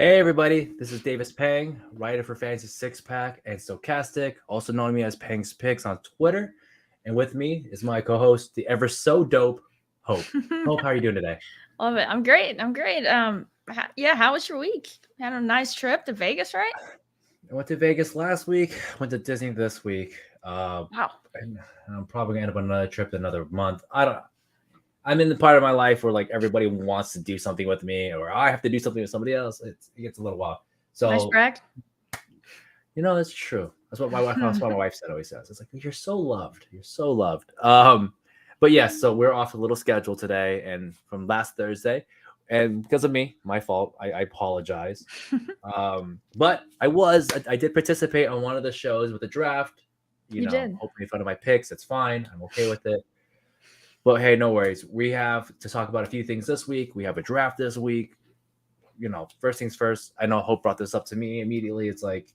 Hey everybody, this is Davis Peng, writer for Fantasy Six Pack and Stochastic, also known me as Peng's Picks on Twitter. And with me is my co-host, the ever so dope Hope. Hope, how are you doing today? Love it. I'm great. Yeah. How was your week? Had a nice trip to Vegas, right? I went to Vegas last week, went to Disney this week. Wow. And I'm probably gonna end up on another trip in another month. I'm in the part of my life where like everybody wants to do something with me, or I have to do something with somebody else. It gets a little wild. Nice So brag. That's true. That's what my wife said always says. It's like you're so loved. You're so loved. But yes, so we're off a little schedule today and from last Thursday. And because of me, my fault. I apologize. But I did participate on one of the shows with the draft. You did. Hopefully in front of my picks. It's fine. I'm okay with it. But hey, no worries. We have to talk about a few things this week. We have a draft this week. First things first. I know Hope brought this up to me immediately. It's like,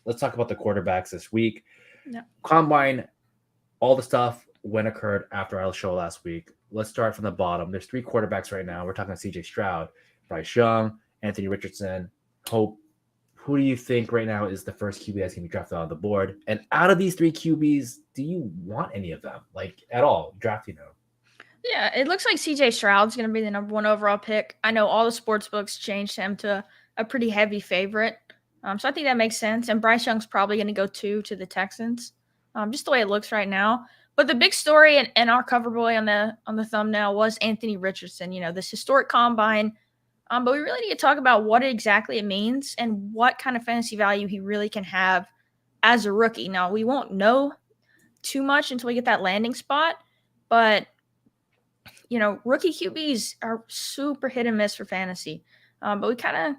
let's talk about the quarterbacks this week. Yeah. Combine, all the stuff when occurred after our show last week. Let's start from the bottom. There's three quarterbacks right now. We're talking CJ Stroud, Bryce Young, Anthony Richardson. Hope, who do you think right now is the first QB that's going to be drafted on the board? And out of these three QBs, do you want any of them, like at all, drafting them? Yeah, it looks like CJ Stroud's going to be the number one overall pick. I know all the sports books changed him to a pretty heavy favorite. So I think that makes sense. And Bryce Young's probably going to go to the Texans, just the way it looks right now. But the big story and our cover boy on the thumbnail was Anthony Richardson. This historic combine. But we really need to talk about what exactly it means and what kind of fantasy value he really can have as a rookie. Now we won't know too much until we get that landing spot, but rookie QBs are super hit and miss for fantasy. But we kind of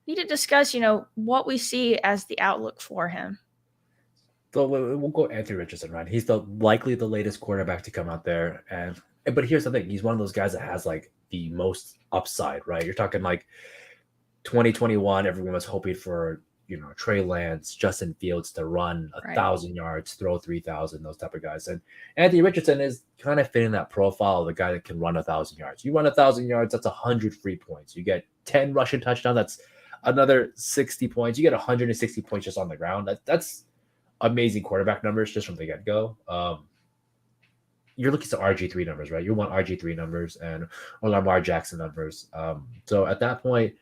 need to discuss, what we see as the outlook for him. So we'll go Anthony Richardson, right? He's likely the latest quarterback to come out there, but here's the thing: he's one of those guys that has like the most upside, right? You're talking like 2021. Everyone was hoping for Trey Lance, Justin Fields to run a Right. 1,000 yards, throw 3,000, those type of guys. And Anthony Richardson is kind of fitting that profile of the guy that can run 1,000 yards. You run 1,000 yards, that's 100 free points. You get 10 rushing touchdowns, that's another 60 points. You get 160 points just on the ground. That's amazing quarterback numbers just from the get go. You're looking at RG3 numbers, right? You want RG3 numbers or Lamar Jackson numbers. So at that point,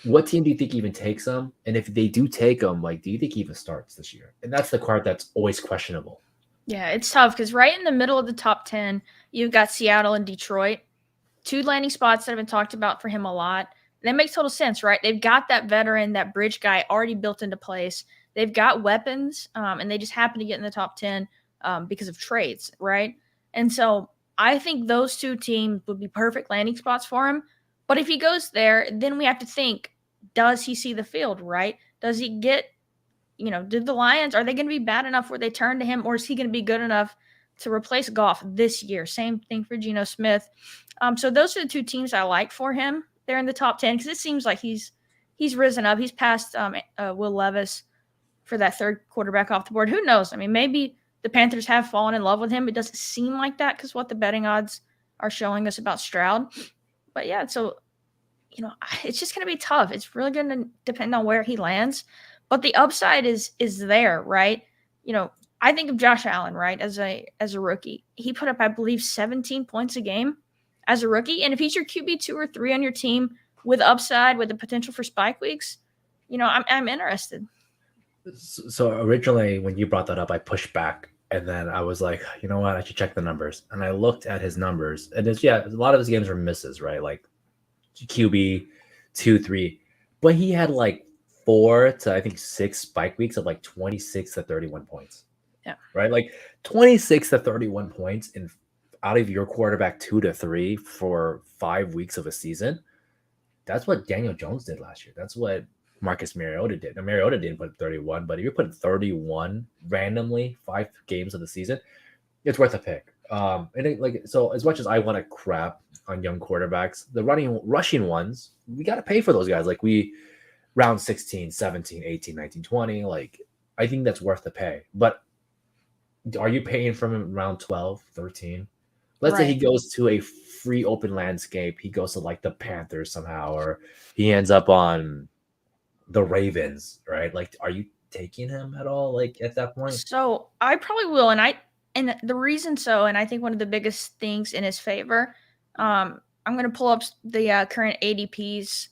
what team do you think even takes them? And if they do take them, like, do you think he even starts this year? And that's the part that's always questionable. Yeah, it's tough because right in the middle of the top 10, you've got Seattle and Detroit, two landing spots that have been talked about for him a lot. That makes total sense, right? They've got that veteran, that bridge guy already built into place. They've got weapons, and they just happen to get in the top 10 because of trades, right? And so I think those two teams would be perfect landing spots for him. But if he goes there, then we have to think, does he see the field, right? Does he get, did the Lions, are they going to be bad enough where they turn to him, or is he going to be good enough to replace Goff this year? Same thing for Geno Smith. So those are the two teams I like for him. They're in the top 10 because it seems like he's risen up. He's passed Will Levis for that third quarterback off the board. Who knows? I mean, maybe the Panthers have fallen in love with him. It doesn't seem like that because what the betting odds are showing us about Stroud. But yeah, so it's just going to be tough. It's really going to depend on where he lands. But the upside is there, right? I think of Josh Allen, right, as a rookie. He put up, I believe, 17 points a game as a rookie. And if he's your QB 2 or 3 on your team with upside, with the potential for spike weeks, I'm interested. So originally, when you brought that up, I pushed back. And then I was like, you know what? I should check the numbers. And I looked at his numbers. And a lot of his games were misses, right? Like QB 2, 3. But he had like 4 to I think 6 spike weeks of like 26 to 31 points. Yeah. Right? Like 26 to 31 points in out of your quarterback 2 to 3 for 5 weeks of a season. That's what Daniel Jones did last year. That's what Marcus Mariota did. Now, Mariota didn't put 31, but if you're putting 31 randomly 5 games of the season, it's worth a pick. So as much as I want to crap on young quarterbacks, the rushing ones, we got to pay for those guys. Like we round 16, 17, 18, 19, 20. Like I think that's worth the pay. But are you paying from him around 12, 13? Let's say he goes to a free open landscape. He goes to like the Panthers somehow, or he ends up on the Ravens, right? Like, are you taking him at all? Like at that point? So I probably will, and the reason so, and I think one of the biggest things in his favor, I'm going to pull up the current ADPs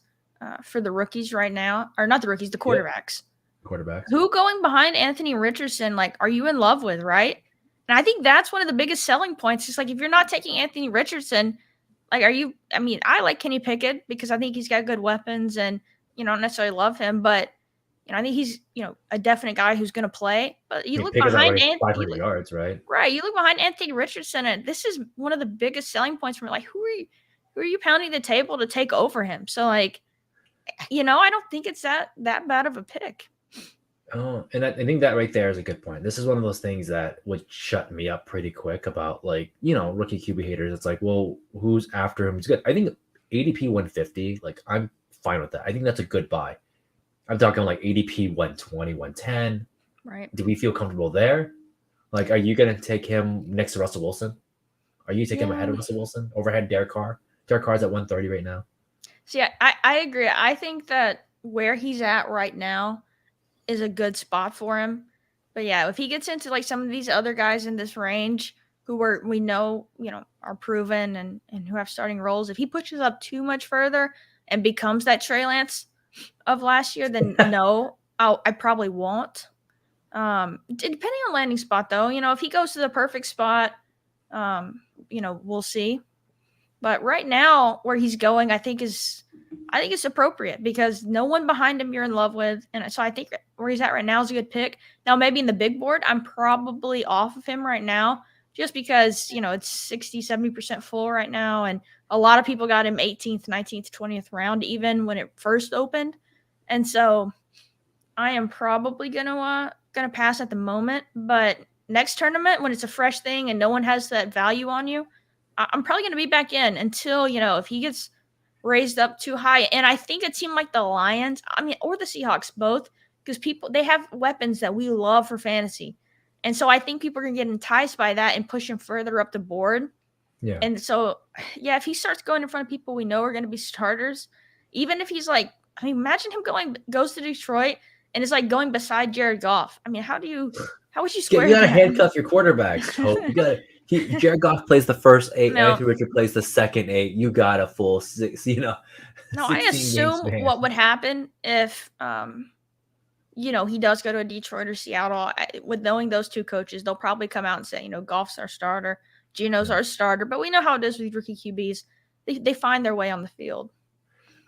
for the rookies right now, or not the rookies, the Yep. quarterbacks. Quarterbacks. Who going behind Anthony Richardson? Like, are you in love with, right? And I think that's one of the biggest selling points. It's like if you're not taking Anthony Richardson, like, are you? I mean, I like Kenny Pickett because I think he's got good weapons, and don't necessarily love him, but I think he's a definite guy who's going to play. But I you mean, look Pickett's behind already You 500 look, yards, right? right. You look behind Anthony Richardson, and this is one of the biggest selling points for me. Like, who are you pounding the table to take over him? So, like, I don't think it's that bad of a pick. Oh, and I think that right there is a good point. This is one of those things that would shut me up pretty quick about, like, rookie QB haters. It's like, well, who's after him? It's good. I think ADP 150, like, I'm fine with that. I think that's a good buy. I'm talking like ADP 120, 110. Right. Do we feel comfortable there? Like, are you going to take him next to Russell Wilson? Are you taking him ahead of Russell Wilson? Overhead Derek Carr? Derek Carr's at 130 right now. See, I agree. I think that where he's at right now is a good spot for him. But yeah, if he gets into like some of these other guys in this range who we know, are proven and who have starting roles, if he pushes up too much further and becomes that Trey Lance of last year, then no, I probably won't. Depending on landing spot though, if he goes to the perfect spot, we'll see. But right now, where he's going, I think it's appropriate because no one behind him you're in love with, and so I think where he's at right now is a good pick. Now, maybe in the big board, I'm probably off of him right now just because it's 60-70% full right now, and a lot of people got him 18th, 19th, 20th round even when it first opened, and so I am probably gonna pass at the moment. But next tournament, when it's a fresh thing and no one has that value on you, I'm probably going to be back in until, if he gets raised up too high. And I think a team like the Lions, or the Seahawks, both, because they have weapons that we love for fantasy. And so I think people are going to get enticed by that and push him further up the board. Yeah. And so, yeah, if he starts going in front of people we know are going to be starters, even if he's like, imagine him goes to Detroit and is like going beside Jared Goff. How would you square You got to that? handcuff your quarterbacks, Hope. You got to. Jared Goff plays the first 8. No. Anthony Richard plays the second 8. You got a full 6. No, I assume what would happen if, he does go to Detroit or Seattle. With knowing those two coaches, they'll probably come out and say, Goff's our starter, Gino's our starter. But we know how it is with rookie QBs; they find their way on the field.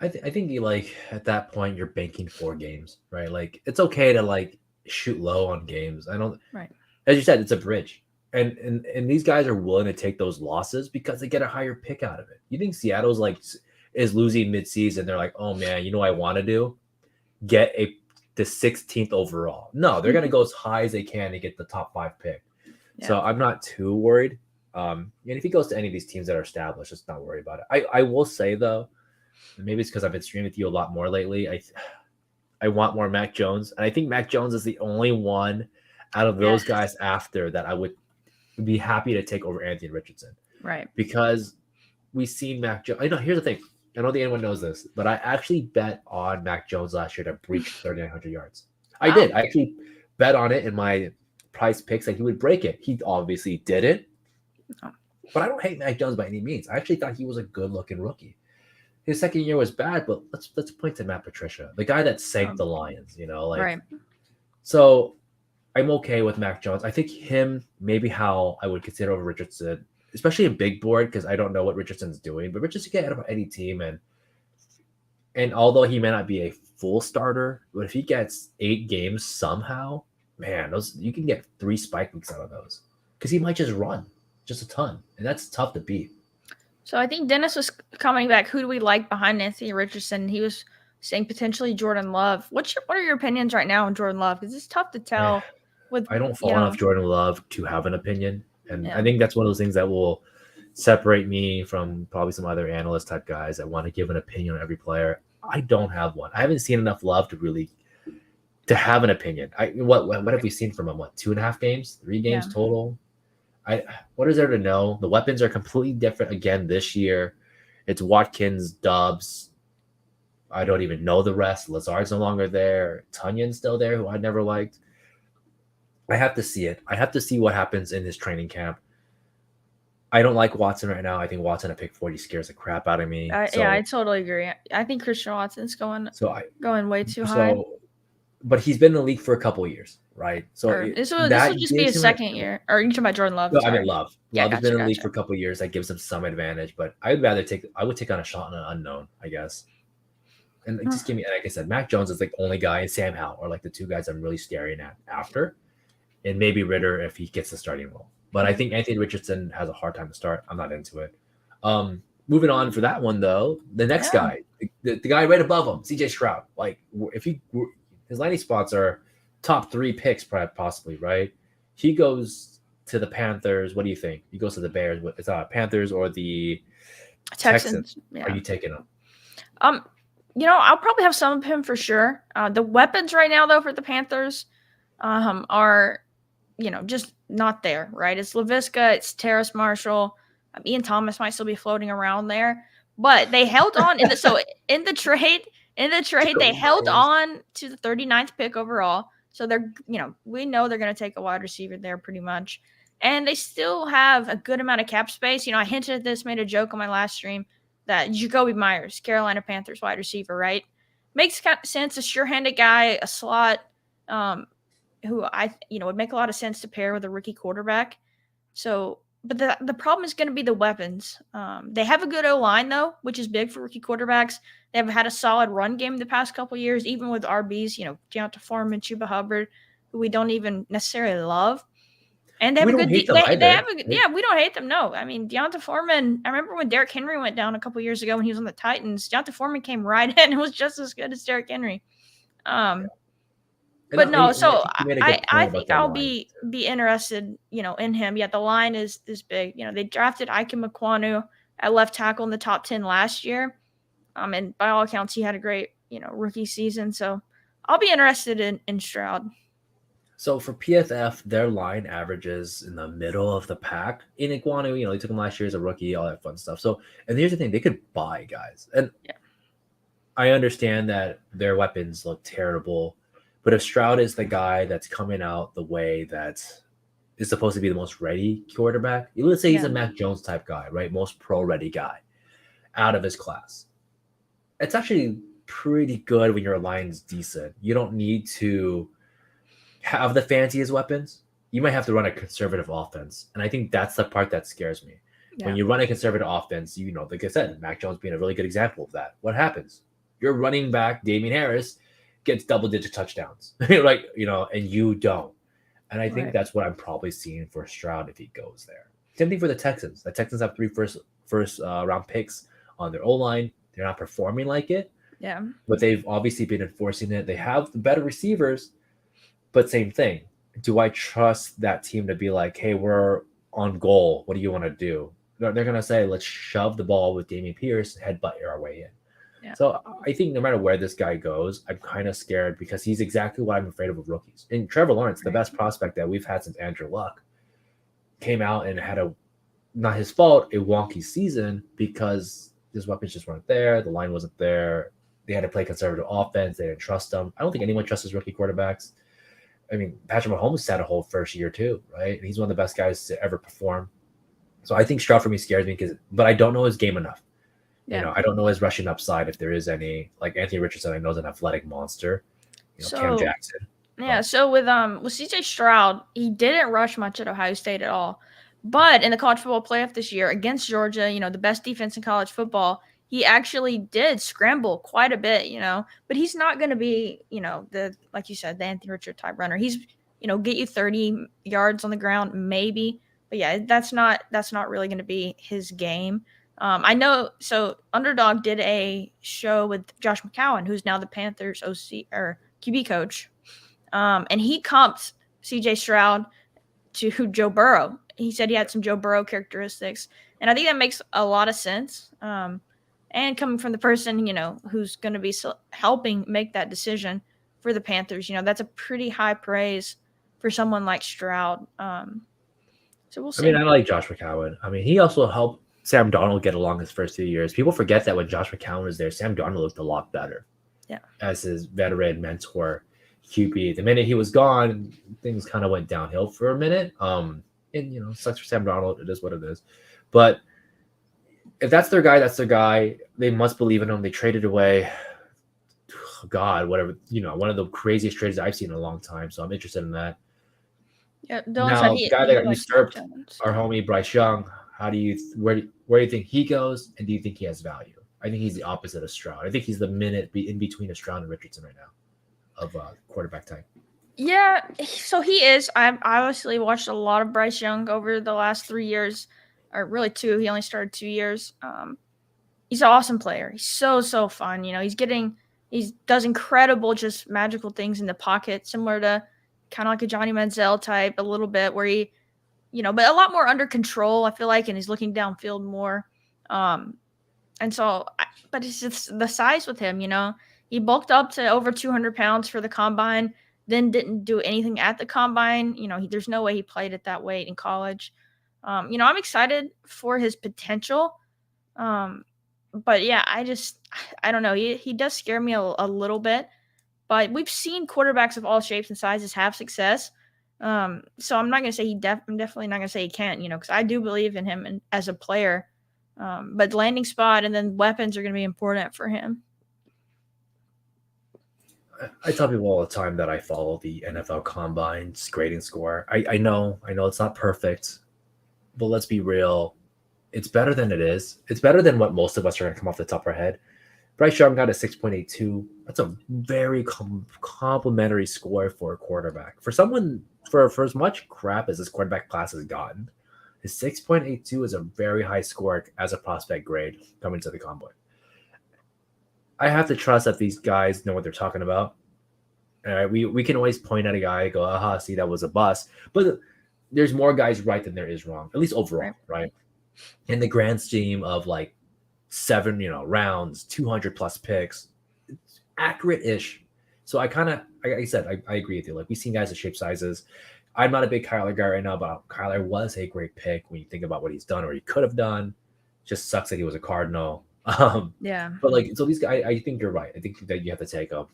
I think you at that point you're banking 4 games, right? Like it's okay to shoot low on games. I don't. Right. As you said, it's a bridge. And these guys are willing to take those losses because they get a higher pick out of it. You think Seattle's is losing midseason? They're like, oh man, I want to do get the 16th overall. No, they're gonna go as high as they can to get the top 5 pick. Yeah. So I'm not too worried. And if he goes to any of these teams that are established, just not worry about it. I will say though, maybe it's because I've been streaming with you a lot more lately. I want more Mac Jones, and I think Mac Jones is the only one out of those guys after that I would be happy to take over Anthony Richardson. Right. Because we've seen Mac Jones. I know, here's the thing. I don't think anyone knows this, but I actually bet on Mac Jones last year to breach 3,900 yards. Wow. I did. I actually bet on it in my price picks that he would break it. He obviously didn't. But I don't hate Mac Jones by any means. I actually thought he was a good-looking rookie. His second year was bad, but let's point to Matt Patricia, the guy that sank the Lions, right. So I'm okay with Mac Jones. I think him, maybe how I would consider over Richardson, especially in big board, because I don't know what Richardson's doing, but Richardson can get out of any team. And although he may not be a full starter, but if he gets 8 games somehow, man, you can get 3 spike weeks out of those because he might just run just a ton. And that's tough to beat. So I think Dennis was coming back. Who do we like behind Anthony Richardson? He was saying potentially Jordan Love. What are your opinions right now on Jordan Love? Because it's tough to tell. I don't follow enough Jordan Love to have an opinion. And I think that's one of those things that will separate me from probably some other analyst type guys that want to give an opinion on every player. I don't have one. I haven't seen enough Love to have an opinion. What have we seen from him? 2.5 games, 3 games total? What is there to know? The weapons are completely different again this year. It's Watkins, Dobbs. I don't even know the rest. Lazard's no longer there. Tunyon's still there, who I never liked. I have to see it. I have to see what happens in his training camp. I don't like Watson right now. I think Watson at pick 40 scares the crap out of me. Yeah, I totally agree. I think Christian Watson's going way too high. But he's been in the league for a couple of years, right? This will just be his second year. Or you talking about Jordan Love? No, I mean Love. Love has been in the league for a couple of years. That gives him some advantage. But I would take on a shot on an unknown, I guess. And just give me, like I said, Mac Jones is like the only guy, and Sam Howell are like the two guys I'm really staring at after. And maybe Ritter if he gets the starting role. But I think Anthony Richardson has a hard time to start. I'm not into it. Moving on for that one, though, the next guy, the guy right above him, CJ Stroud. Like, if his landing spots are top 3 picks, possibly, right? He goes to the Panthers. What do you think? He goes to the Bears. It's Panthers or the Texans. Yeah. Are you taking him? I'll probably have some of him for sure. The weapons right now, though, for the Panthers are, just not there, right? It's LaVisca, it's Terrace Marshall. Ian Thomas might still be floating around there, but they held on in the trade, they held on to the 39th pick overall. So they're, we know they're going to take a wide receiver there pretty much. And they still have a good amount of cap space. I hinted at this, made a joke on my last stream that Jacoby Myers, Carolina Panthers wide receiver, right? Makes sense. A sure-handed guy, a slot, who would make a lot of sense to pair with a rookie quarterback. So, but the problem is going to be the weapons. They have a good O-line, though, which is big for rookie quarterbacks. They have had a solid run game the past couple of years, even with RBs, Deonta Foreman, Chuba Hubbard, who we don't even necessarily love. And they have we a good we don't hate them, no. I mean, Deonta Foreman, I remember when Derrick Henry went down a couple of years ago when he was on the Titans, Deonta Foreman came right in and was just as good as Derrick Henry. But no, so I think I'll be interested, in him. Yeah, the line is big. They drafted Ike Mekwonu at left tackle in the top 10 last year. And by all accounts, he had a great, rookie season. So I'll be interested in Stroud. So for PFF, their line averages in the middle of the pack. In Iguanu, they took him last year as a rookie, all that fun stuff. So, and here's the thing, they could buy guys. And I understand that their weapons look terrible, but if Stroud is the guy that's coming out the way that is supposed to be the most ready quarterback, let's say he's a Mac Jones type guy, right? Most pro-ready guy out of his class. It's actually pretty good when your line's decent. You don't need to have the fanciest weapons. You might have to run a conservative offense. And I think that's the part that scares me. Yeah. When you run a conservative offense, like I said, Mac Jones being a really good example of that. What happens? Your running back, Damian Harris, gets double-digit touchdowns, right? And you don't. And I think that's what I'm probably seeing for Stroud if he goes there. Same thing for the Texans. The Texans have 3 first round picks on their O-line. They're not performing like it. Yeah. But they've obviously been enforcing it. They have the better receivers. But same thing. Do I trust that team to be like, hey, we're on goal. What do you want to do? They're going to say, let's shove the ball with Dameon Pierce, headbutt our way in. Yeah. So I think no matter where this guy goes, I'm kind of scared because he's exactly what I'm afraid of with rookies. And Trevor Lawrence, the best prospect that we've had since Andrew Luck, came out and had not his fault, a wonky season because his weapons just weren't there. The line wasn't there. They had to play conservative offense. They didn't trust them. I don't think anyone trusts his rookie quarterbacks. I mean, Patrick Mahomes had a whole first year too, right? And he's one of the best guys to ever perform. So I think Stroud for me scares me but I don't know his game enough. Yeah. I don't know his rushing upside if there is any. Like Anthony Richardson, I know is an athletic monster. Cam Jackson. Yeah. So with CJ Stroud, he didn't rush much at Ohio State at all. But in the college football playoff this year against Georgia, the best defense in college football, he actually did scramble quite a bit, but he's not going to be, like you said, the Anthony Richardson type runner. He's, get you 30 yards on the ground, maybe. But yeah, that's not really going to be his game. I know. So Underdog did a show with Josh McCown, who's now the Panthers OC or QB coach. And he comped CJ Stroud to Joe Burrow. He said he had some Joe Burrow characteristics. And I think that makes a lot of sense. And coming from the person, who's going to be helping make that decision for the Panthers, that's a pretty high praise for someone like Stroud. So we'll see. I mean, I like Josh McCown. I mean, he also helped Sam Darnold get along his first 2 years. People forget that when Josh McCown was there, Sam Darnold looked a lot better. Yeah. As his veteran mentor QB. The minute he was gone, things kind of went downhill for a minute. And sucks for Sam Darnold. It is what it is. But if that's their guy, that's their guy. They must believe in him. They traded away. God, whatever, one of the craziest trades I've seen in a long time. So I'm interested in that. Yeah, Dylan said Now, the guy that got likes usurped, Mac Jones. our homie Bryce Young, where do you think he goes, and do you think he has value? I think he's the opposite of Stroud. I think he's the minute in between of Stroud and Richardson right now of quarterback type. Yeah, so he is. I've obviously watched a lot of Bryce Young over the last 3 years, or really 2. He only started 2 years. He's an awesome player. He's so fun. He does incredible, just magical things in the pocket, similar to kind of like a Johnny Manziel type, a little bit where he, but a lot more under control, I feel like, and he's looking downfield more. And so, but it's just the size with him, he bulked up to over 200 pounds for the combine, then didn't do anything at the combine. There's no way he played at that weight in college. I'm excited for his potential. But yeah, I don't know. He does scare me a little bit, but we've seen quarterbacks of all shapes and sizes have success. So I'm not going to say I'm definitely not going to say he can't, because I do believe in him as a player. But landing spot and then weapons are going to be important for him. I tell people all the time that I follow the NFL Combine's grading score. I know it's not perfect, but let's be real. It's better than it is. It's better than what most of us are going to come off the top of our head. Bryce Young got a 6.82. That's a very complimentary score for a quarterback. For as much crap as this quarterback class has gotten, his 6.82 is a very high score as a prospect grade coming to the combine. I have to trust that these guys know what they're talking about. We can always point at a guy and go, aha, see, that was a bust. But there's more guys right than there is wrong, at least overall, right? In the grand scheme of like 7, rounds, 200 plus picks, it's accurate-ish. So like I said, I agree with you. Like, we've seen guys of shape sizes. I'm not a big Kyler guy right now, but Kyler was a great pick when you think about what he's done or he could have done. Just sucks that he was a Cardinal. Yeah. But so these guys, I think you're right. I think that you have to take up.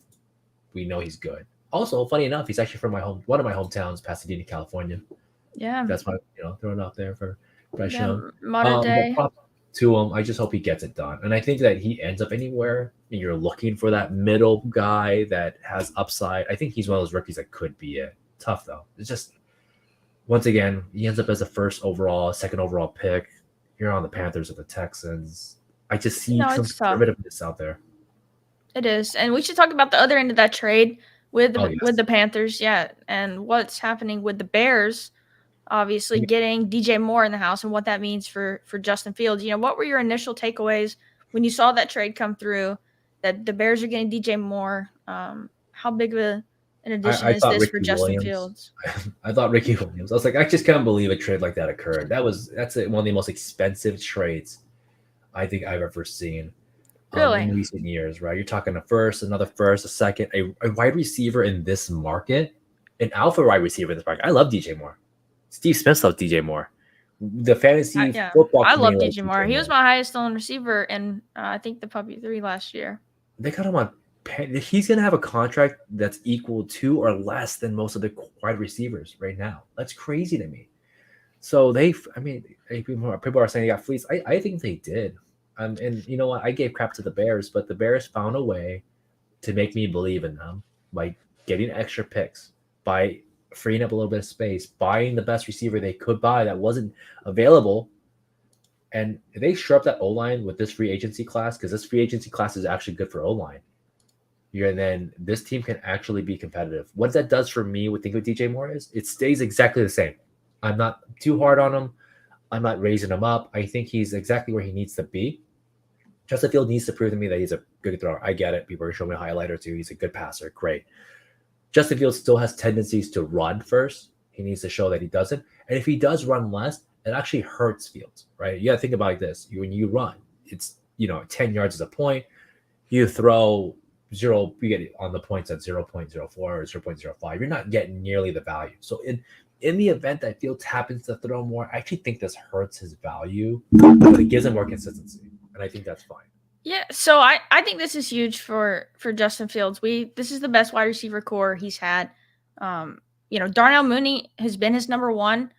We know he's good. Also, funny enough, he's actually from one of my hometowns, Pasadena, California. Yeah. That's why throwing out there for Bryce Young. Modern day. To him, I just hope he gets it done, and I think that he ends up anywhere. And you're looking for that middle guy that has upside. I think he's one of those rookies that could be it. Tough though. It's just once again he ends up as a second overall pick. You're on the Panthers or the Texans. I just see some conservativeness out there. It is, and we should talk about the other end of that trade with the Panthers, and what's happening with the Bears. Obviously, getting DJ Moore in the house and what that means for Justin Fields. What were your initial takeaways when you saw that trade come through? That the Bears are getting DJ Moore. How big of an addition is this for Justin Fields? I thought Ricky Williams. I was like, I just can't believe a trade like that occurred. That's one of the most expensive trades I think I've ever seen. Really? In recent years, right? You're talking a first, another first, a second, a wide receiver in this market, an alpha wide receiver in this market. I love DJ Moore. Steve Smith loves DJ Moore. The fantasy football. I love DJ Moore. He was my highest stolen receiver in I think the Puppy 3 last year. They got him on. He's going to have a contract that's equal to or less than most of the wide receivers right now. That's crazy to me. So people are saying they got fleeced. I think they did. And you know what? I gave crap to the Bears, but the Bears found a way to make me believe in them by getting extra picks, by freeing up a little bit of space, buying the best receiver they could buy that wasn't available. And if they shore up that O-line with this free agency class, because this free agency class is actually good for O-line, then this team can actually be competitive. What that does for me with DJ Moore is it stays exactly the same. I'm not too hard on him. I'm not raising him up. I think he's exactly where he needs to be. Justin Fields needs to prove to me that he's a good thrower. I get it. People are showing me a highlight or two. He's a good passer. Great. Justin Fields still has tendencies to run first. He needs to show that he doesn't. And if he does run less, it actually hurts Fields, right? You got to think about it like this. When you run, it's, 10 yards is a point. You throw 0, you get on the points at 0.04 or 0.05. You're not getting nearly the value. So in the event that Fields happens to throw more, I actually think this hurts his value, but it gives him more consistency, and I think that's fine. Yeah, so I think this is huge for Justin Fields. This is the best wide receiver core he's had. Darnell Mooney has been his number one,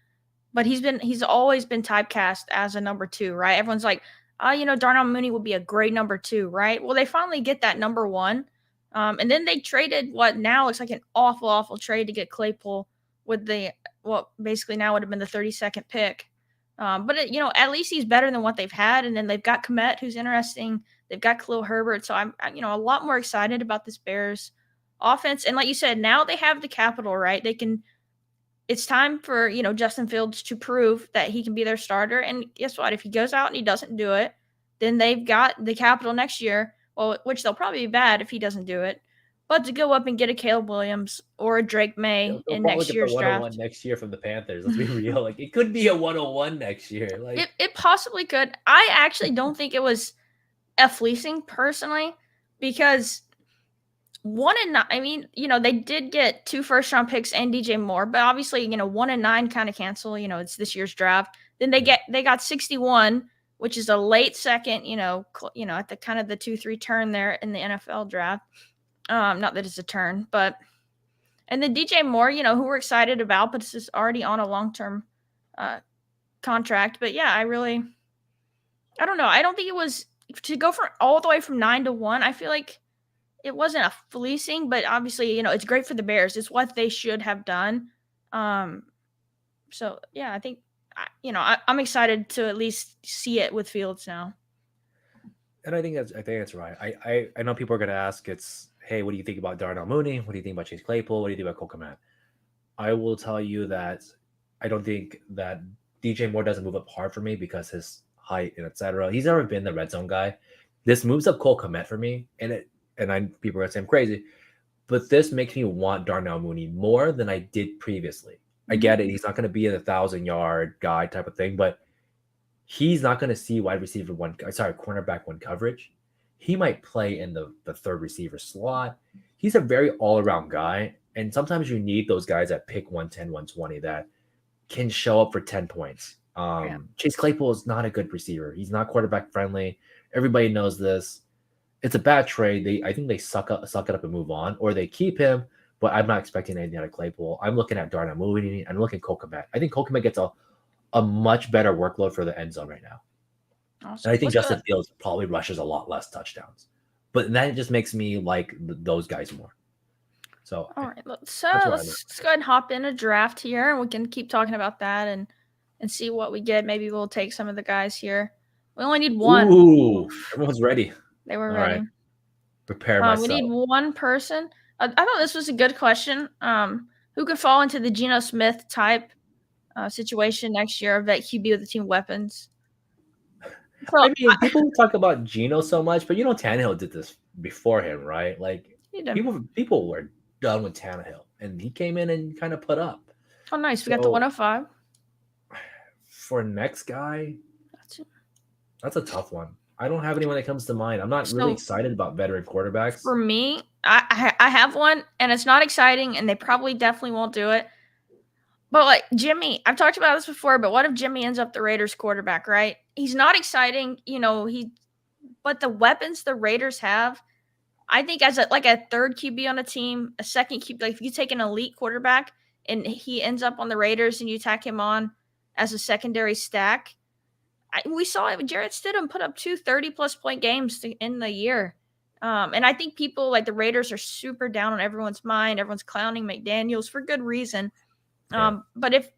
but he's always been typecast as a number two, right? Everyone's like, Darnell Mooney would be a great number two, right? Well, they finally get that number one, and then they traded what now looks like an awful trade to get Claypool with basically now would have been the 32nd pick. But at least he's better than what they've had, and then they've got Komet, who's interesting. They've got Khalil Herbert, so I'm a lot more excited about this Bears offense. And like you said, now they have the capital, right? They can. It's time for Justin Fields to prove that he can be their starter. And guess what? If he goes out and he doesn't do it, then they've got the capital next year. Well, which they'll probably be bad if he doesn't do it. But to go up and get a Caleb Williams or a Drake May in next year's draft. Next year from the Panthers. Let's be real. Like, it could be a 101 next year. Like it possibly could. I actually don't think it was a fleecing personally, because 1-9. I mean, they did get 2 first-round picks and DJ Moore, but obviously, 1-9 kind of cancel. It's this year's draft. Then they got 61, which is a late second. At the kind of the 2-3 turn there in the NFL draft. Not that it's a turn, but and then DJ Moore, who we're excited about, but this is already on a long-term contract. But yeah, I don't know. I don't think it was to go for all the way from 9 to 1. I feel like it wasn't a fleecing, but obviously, it's great for the Bears. It's what they should have done. So yeah, I think I'm excited to at least see it with Fields now. And I think that's right. I know people are going to ask, hey, what do you think about Darnell Mooney? What do you think about Chase Claypool? What do you think about Cole Kmet? I will tell you that I don't think that DJ Moore doesn't move up hard for me because his height and etc. He's never been the red zone guy. This moves up Cole Kmet for me, and people are going to say I'm crazy, but this makes me want Darnell Mooney more than I did previously. I get it. He's not going to be a 1,000-yard guy type of thing, but he's not going to see cornerback one coverage. He might play in the third receiver slot. He's a very all-around guy, and sometimes you need those guys that pick 110, 120 that can show up for 10 points. Chase Claypool is not a good receiver. He's not quarterback friendly. Everybody knows this. It's a bad trade. I think they suck it up and move on, or they keep him, but I'm not expecting anything out of Claypool. I'm looking at Darnell Mooney. I'm looking at Cole Kmet. I think Cole Kmet gets a much better workload for the end zone right now. Awesome. And I think Justin Fields probably rushes a lot less touchdowns. But that just makes me like those guys more. So all right, let's go ahead and hop in a draft here, and we can keep talking about that and see what we get. Maybe we'll take some of the guys here. We only need one. Ooh, everyone's ready. They were ready. Right. Prepare myself. We need one person. I thought this was a good question. Who could fall into the Geno Smith type situation next year of that QB with the team weapons? So, I mean, people talk about Geno so much, but Tannehill did this before him, right? Like people were done with Tannehill, and he came in and kind of put up. Oh, nice. We got the 105. For next guy, that's a tough one. I don't have anyone that comes to mind. I'm not really excited about veteran quarterbacks. For me, I have one, and it's not exciting, and they probably definitely won't do it. But like Jimmy, I've talked about this before, but what if Jimmy ends up the Raiders quarterback, right? He's not exciting, but the weapons the Raiders have, I think as a third QB on a team, a second QB, like if you take an elite quarterback and he ends up on the Raiders and you tack him on as a secondary stack, we saw it. Jarrett Stidham put up 2 30-plus point games in the year. And I think people like the Raiders are super down on everyone's mind. Everyone's clowning McDaniels for good reason. Yeah. But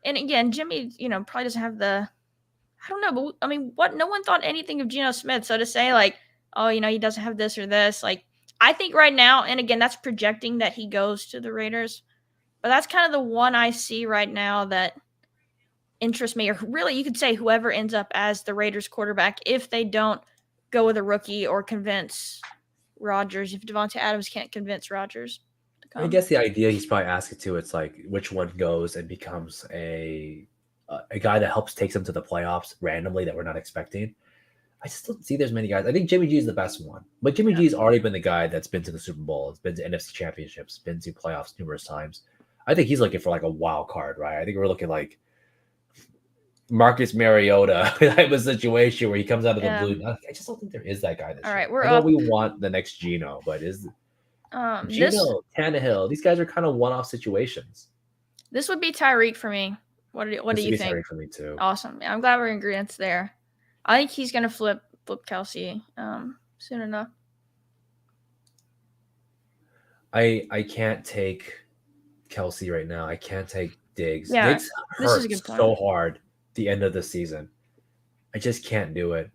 again, Jimmy, probably doesn't have I don't know, but I mean, no one thought anything of Geno Smith. So to say like, oh, he doesn't have this or this, like, I think right now, and again, that's projecting that he goes to the Raiders, but that's kind of the one I see right now that interests me, or really you could say whoever ends up as the Raiders quarterback, if they don't go with a rookie or convince Rodgers, if Devontae Adams can't convince Rodgers. I guess the idea he's probably asking too, it's like which one goes and becomes a guy that helps takes them to the playoffs randomly that we're not expecting. I just don't see there's many guys. I think Jimmy G is the best one, but Jimmy G's already been the guy that's been to the Super Bowl, has been to NFC championships, been to playoffs numerous times. I think he's looking for like a wild card, right? I think we're looking like Marcus Mariota type of situation where he comes out of the Yeah. blue. I just don't think there is that guy this All year. right, we're I know up. we want the next Geno, but is This Geno, Tannehill, these guys are kind of one-off situations. this would be Tyreek for me. What do This would you be think? Tyreek for me too. Awesome. Yeah, I'm glad we're in agreement there. I think he's gonna flip Kelsey soon enough. I can't take Kelsey right now. I can't take Diggs. Yeah, Diggs this is a hurts good point. so hard the end of the season. I just can't do it.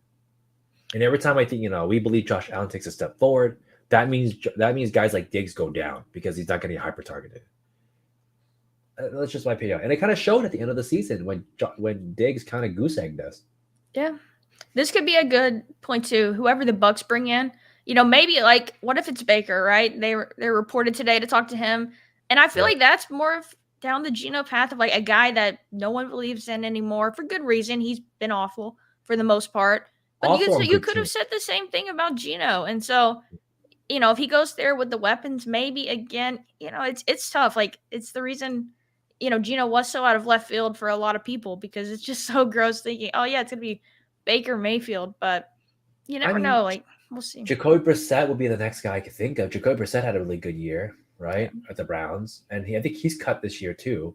And every time I think, we believe Josh Allen takes a step forward, that means guys like Diggs go down because he's not going to get hyper targeted. That's just my opinion. And it kind of showed at the end of the season when Diggs kind of goose egged us. Yeah, this could be a good point too. Whoever the Bucks bring in, maybe like what if it's Baker, right? They're reported today to talk to him, and I feel like that's more of down the Geno path of like a guy that no one believes in anymore for good reason. He's been awful for the most part, but you could have said the same thing about Geno, and so if he goes there with the weapons, maybe again, it's tough. Like it's the reason. Geno was so out of left field for a lot of people because it's just so gross thinking, oh yeah, it's gonna be Baker Mayfield, but you never know. Like we'll see. Jacoby Brissett would be the next guy I could think of. Jacoby Brissett had a really good year, right, at the Browns, and I think he's cut this year too.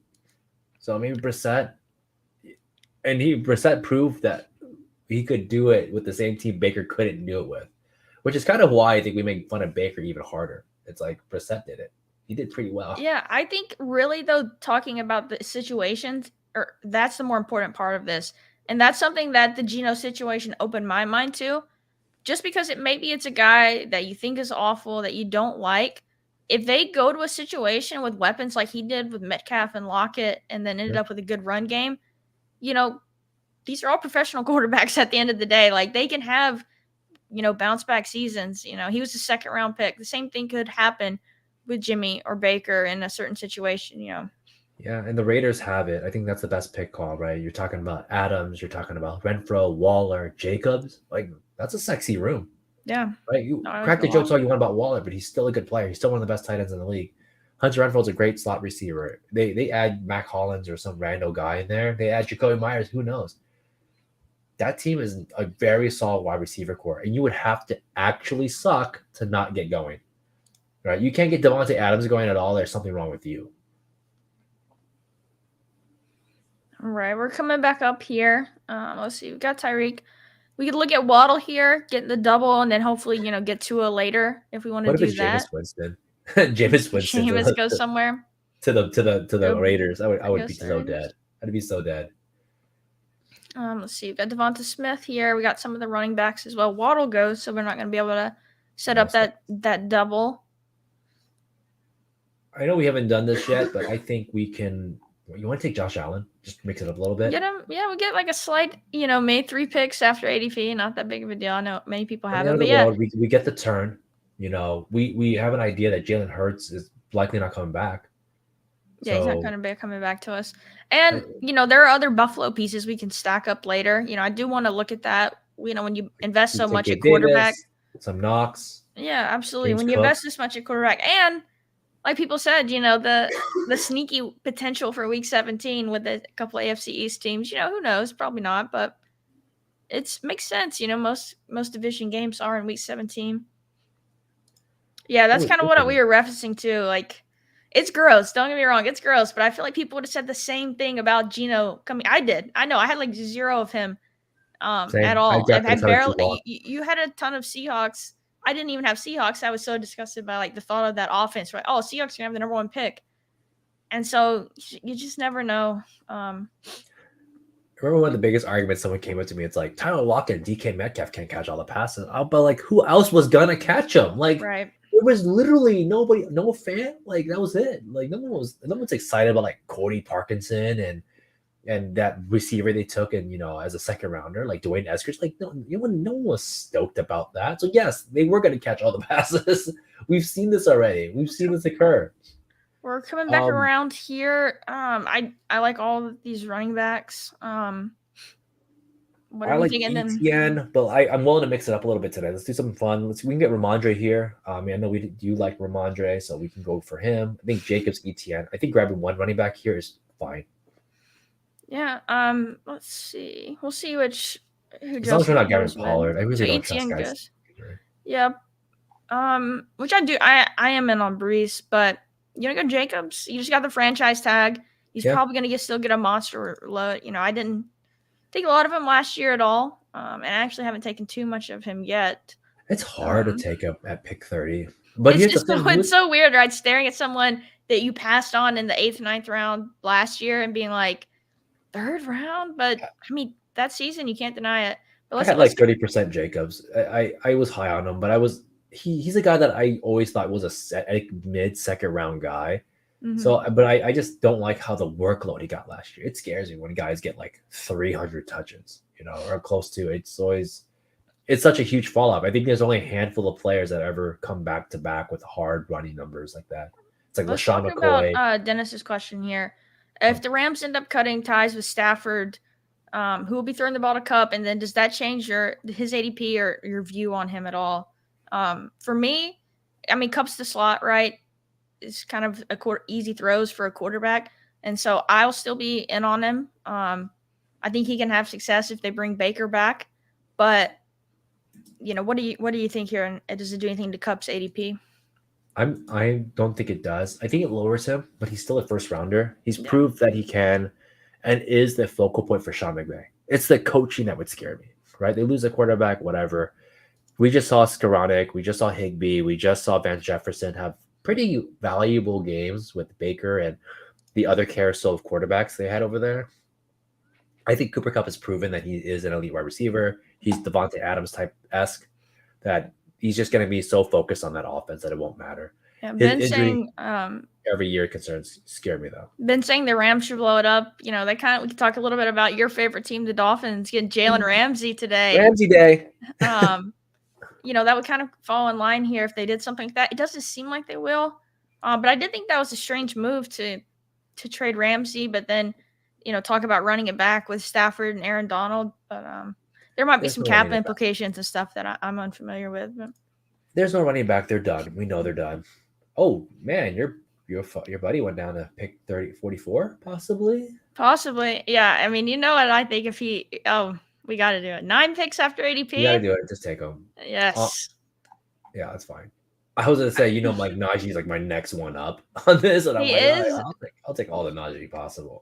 So maybe Brissett, and Brissett proved that he could do it with the same team Baker couldn't do it with, which is kind of why I think we make fun of Baker even harder. It's like Brissett did it. He did pretty well. Yeah, I think really though, talking about the situations, that's the more important part of this, and that's something that the Geno situation opened my mind to. Just because it's a guy that you think is awful that you don't like, if they go to a situation with weapons like he did with Metcalf and Lockett, and then ended up with a good run game, these are all professional quarterbacks at the end of the day. Like they can have bounce back seasons. He was a second round pick. The same thing could happen with Jimmy or Baker in a certain situation. Yeah, and the Raiders have it. I think that's the best pick call, right? You're talking about Adams, you're talking about Renfro, Waller, Jacobs. Like that's a sexy room. Yeah. Right. You crack the jokes all you want about Waller, but he's still a good player. He's still one of the best tight ends in the league. Hunter Renfro's a great slot receiver. They add Mac Hollins or some rando guy in there. They add Jacoby Myers. Who knows? That team is a very solid wide receiver core, and you would have to actually suck to not get going. Right? You can't get Devontae Adams going at all. There's something wrong with you. All right, we're coming back up here. Let's see. We've got Tyreek. We could look at Waddle here, get the double, and then hopefully, get Tua later if we want to do that. Jameis Winston? Jameis Winston. Jameis goes somewhere. To the Raiders. I would be so dead. I'd be so dead. Let's see. We've got Devonta Smith here. We got some of the running backs as well. Waddle goes, so we're not going to be able to set up that double. I know we haven't done this yet, but I think we can. You want to take Josh Allen? Just mix it up a little bit. Get him. Yeah, we get like a slight. Made 3 picks after ADP. Not that big of a deal. I know many people have it, but yeah, we get the turn. We have an idea that Jalen Hurts is likely not coming back. Yeah, he's not going to be coming back to us. And there are other Buffalo pieces we can stack up later. I do want to look at that. When you invest so much at quarterback, some Knox. Yeah, absolutely. When you invest this much at quarterback, and like people said, the sneaky potential for Week 17 with a couple of AFC East teams. Who knows? Probably not, but it makes sense. Most division games are in Week 17. Yeah, that's kind of what we were referencing to. Like, it's gross. Don't get me wrong, it's gross. But I feel like people would have said the same thing about Geno coming. I did. I know. I had like 0 of him at all. I barely. You had a ton of Seahawks. I didn't even have Seahawks. I was so disgusted by like the thought of that offense, right? Oh, Seahawks are gonna have the number 1 pick, and so you just never know. I remember one of the biggest arguments someone came up to me. It's like Tyler Lockett and DK Metcalf can't catch all the passes. But like, who else was gonna catch them? Like, right. There was literally nobody, no fan. Like that was it. Like no one's excited about like Cody Parkinson and that receiver they took and as a second rounder like Dwayne Eskridge. Like no one was stoked about that. So yes, they were going to catch all the passes. We've seen this already. We've seen this occur. We're coming back around here. I like all of these running backs. What I are we like thinking then? ETN, but I'm willing to mix it up a little bit today. Let's do something fun. We can get Ramondre here. I know you like Ramondre, so we can go for him. I think Jacobs ETN. I think grabbing one running back here is fine. Yeah. Let's see. We'll see who As long as Joseph we're not grabbing goes with. Pollard, I So really don't trust ETN guys. goes. Yeah. Which I do. I am in on Brees, but you know, go Jacobs. You just got the franchise tag. He's probably going to still get a monster load. You know, I didn't take a lot of him last year at all, and I actually haven't taken too much of him yet. It's hard to take up at pick 30, but it's here's just the thing: it's so weird, right? Staring at someone that you passed on in the 8th, 9th round last year and being like, 3rd round. But I mean, that season you can't deny it. But I had like 30% Jacobs. I was high on him, but he's a guy that I always thought was a mid second round guy. Mm-hmm. So, but I just don't like how the workload he got last year. It scares me when guys get like 300 touches, you know, or close to it. It's such a huge fall off. I think there's only a handful of players that ever come back to back with hard running numbers like that. It's like Let's LaShawn talk McCoy. about Dennis's question here. If the Rams end up cutting ties with Stafford, who will be throwing the ball to Kupp, and then does that change his ADP or your view on him at all? For me, I mean, Kupp's the slot, right? It's kind of easy throws for a quarterback, and so I'll still be in on him. I think he can have success if they bring Baker back, but you know, what do you think here? And does it do anything to Kupp's ADP? I don't think it does. I think it lowers him, but he's still a first rounder. He's proved that he can and is the focal point for Sean McVay. It's the coaching that would scare me, right? They lose a quarterback, whatever. We just saw Skoranek, we just saw Higbee, we just saw Van Jefferson have pretty valuable games with Baker and the other carousel of quarterbacks they had over there. I think Cooper Kupp has proven that he is an elite wide receiver. He's Devontae Adams type-esque, that he's just going to be so focused on that offense that it won't matter. Yeah, Ben saying every year concerns scare me though. Ben saying the Rams should blow it up. You know, we could talk a little bit about your favorite team, the Dolphins, getting Jalen Ramsey today. Ramsey Day. You know, that would kind of fall in line here if they did something like that. It doesn't seem like they will. But I did think that was a strange move to trade Ramsey, but then, you know, talk about running it back with Stafford and Aaron Donald. But there might be some cap implications and stuff that I'm unfamiliar with. But there's no running back. They're done. We know they're done. Oh man, your buddy went down to pick 44, possibly. Yeah. I mean, you know what I think if he we got to do it. 9 picks after ADP. You got to do it. Just take him. Yes. Yeah, that's fine. I was gonna say, you know, like Najee's like my next one up on this, and I'll take all the Najee possible.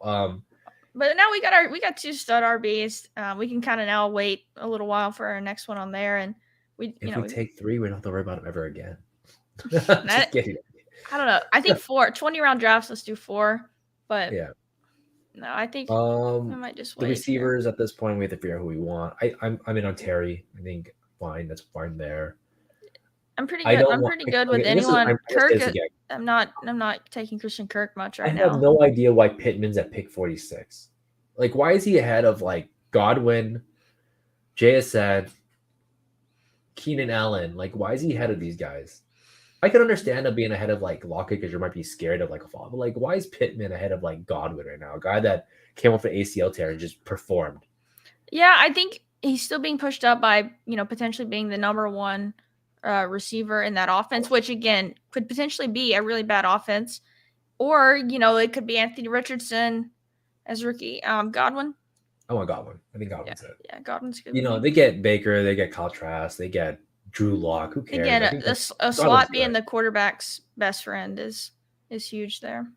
But now we got 2 stud RBs. We can kind of now wait a little while for our next one on there, and we take 3, we don't have to worry about them ever again. Just kidding. I don't know. I think 4 20-round drafts. Let's do 4. But yeah. No, I think we might just wait. The receivers at this point, we have to figure out who we want. I'm in on Terry. I think fine. That's fine there. I'm pretty good. I'm pretty good with anyone. Kirk. I'm not taking Christian Kirk much right now. I have no idea why Pittman's at pick 46. Like, why is he ahead of like Godwin, JSN, Keenan Allen? Like, why is he ahead of these guys? I can understand him being ahead of like Lockett because you might be scared of like a fall, but like, why is Pittman ahead of like Godwin right now? A guy that came off an ACL tear and just performed. Yeah, I think he's still being pushed up by, you know, potentially being the number 1 receiver in that offense, which again could potentially be a really bad offense, or you know, it could be Anthony Richardson as rookie. Godwin. I want Godwin. I think Godwin's it. Yeah, Godwin's good. You know, they get Baker, they get Kyle Trask, they get Drew Lock. Who cares? Again, a slot being the quarterback's best friend is huge there.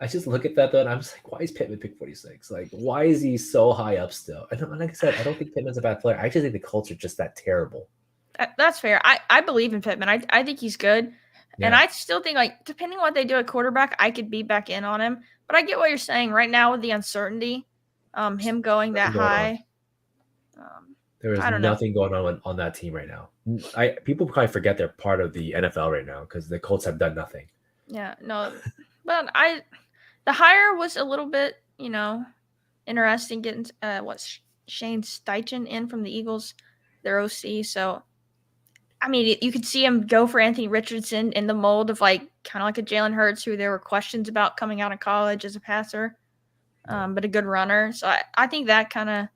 I just look at that though, and I'm just like, why is Pittman pick 46? Like, why is he so high up still? And like I said, I don't think Pittman's a bad player. I just think the culture is just that terrible. That's fair. I believe in Pittman. I think he's good. Yeah. And I still think, like, depending on what they do at quarterback, I could be back in on him. But I get what you're saying right now with the uncertainty, him going that high. There is nothing going on that team right now. People probably forget they're part of the NFL right now because the Colts have done nothing. Yeah, no. But the hire was a little bit, you know, interesting getting Shane Steichen in from the Eagles, their OC. So, I mean, you could see him go for Anthony Richardson in the mold of like kind of like a Jalen Hurts, who there were questions about coming out of college as a passer, but a good runner. So I think that kind of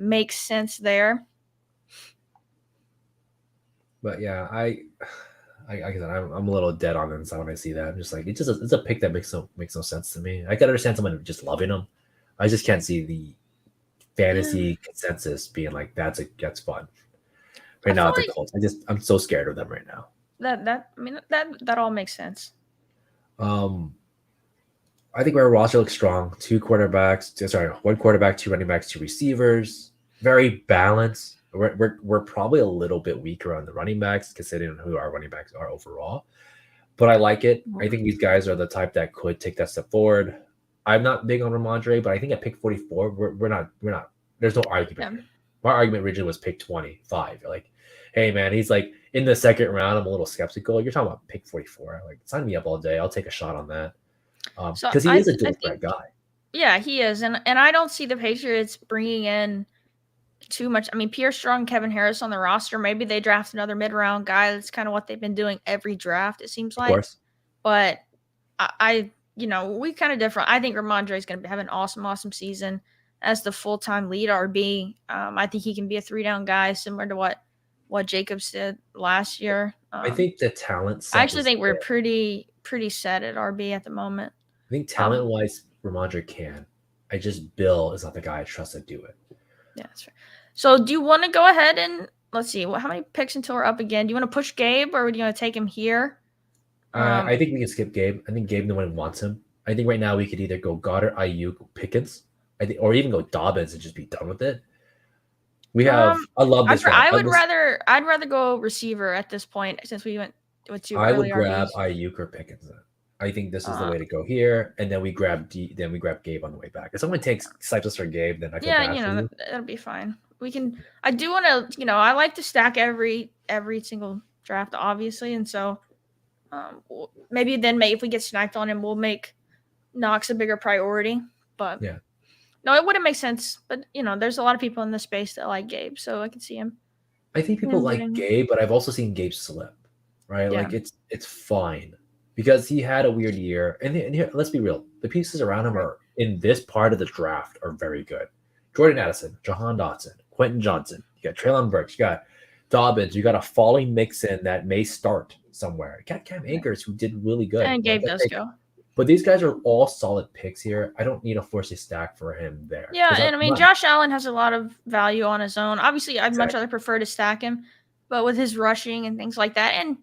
makes sense there. But yeah, like I said, I'm a little dead on inside when I see that. I'm just like, it's a pick that makes no sense to me. I can understand someone just loving him. I just can't see the fantasy consensus being like that's fun. I Right now feel at the like Colts, I'm so scared of them right now. that all makes sense. Um, I think our roster looks strong. One quarterback, two running backs, two receivers. Very balanced. We're probably a little bit weaker on the running backs, considering who our running backs are overall. But I like it. I think these guys are the type that could take that step forward. I'm not big on Ramondre, but I think at pick 44, we're not. There's no argument here. My argument originally was pick 25. Like, hey man, he's like in the second round. I'm a little skeptical. You're talking about pick 44. Like, sign me up all day. I'll take a shot on that. So Because he is a dual threat guy. Yeah, he is, and I don't see the Patriots bringing in too much. I mean, Pierre Strong, Kevin Harris on the roster. Maybe they draft another mid-round guy. That's kind of what they've been doing every draft, it seems Of like. course. But I we kind of different. I think Ramondre is going to have an awesome season as the full-time lead RB. I think he can be a 3-down guy, similar to what Jacobs did last year. I think the talent set I actually is think we're there. pretty set at RB at the moment. I think talent-wise, Ramondre can. Bill is not the guy I trust to do it. Yeah, that's right. So do you want to go ahead and let's see, how many picks until we're up again? Do you want to push Gabe or do you want to take him here? I think we can skip Gabe. I think Gabe no one wants him. I think right now we could either go Goddard, Ayuk, Pickens, or even go Dobbins and just be done with it. We have. I love this round. I'd rather go receiver at this point since we went with you. I would grab Ayuk or Pickens. Then. I think this is the way to go here, and then we grab Gabe on the way back. If someone takes Cypress or Gabe, then I feel bad for you. That'll be fine. We can. I do want to. I like to stack every single draft, obviously, and so maybe then if we get sniped on him, we'll make Knox a bigger priority. But yeah, no, it wouldn't make sense. But there's a lot of people in this space that like Gabe, so I can see him. I think people like Gabe, but I've also seen Gabe slip. Right, Yeah. like it's fine. Because he had a weird year. And here, let's be real. The pieces around him are in this part of the draft are very good. Jordan Addison, Jahan Dotson, Quentin Johnson. You got Treylon Burks. You got Dobbins. You got a falling Mixon that may start somewhere. You got Cam Akers, who did really good. And Gabe does go. But these guys are all solid picks here. I don't need a force a stack for him there. Yeah, and I mean, Josh Allen has a lot of value on his own. Obviously, I'd much rather prefer to stack him. But with his rushing and things like that, and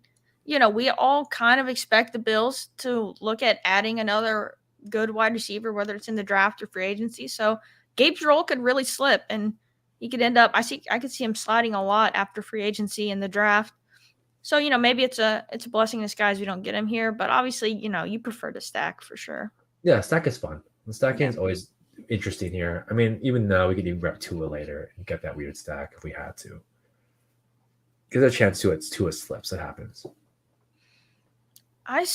we all kind of expect the Bills to look at adding another good wide receiver, whether it's in the draft or free agency. So Gabe's role could really slip, and he could end up. I could see him sliding a lot after free agency in the draft. So maybe it's a blessing in disguise we don't get him here, but obviously you prefer to stack for sure. Yeah, stack is fun. The stacking is always interesting here. I mean, even now we could even grab Tua later and get that weird stack if we had to. There's a chance Tua slips. It happens. I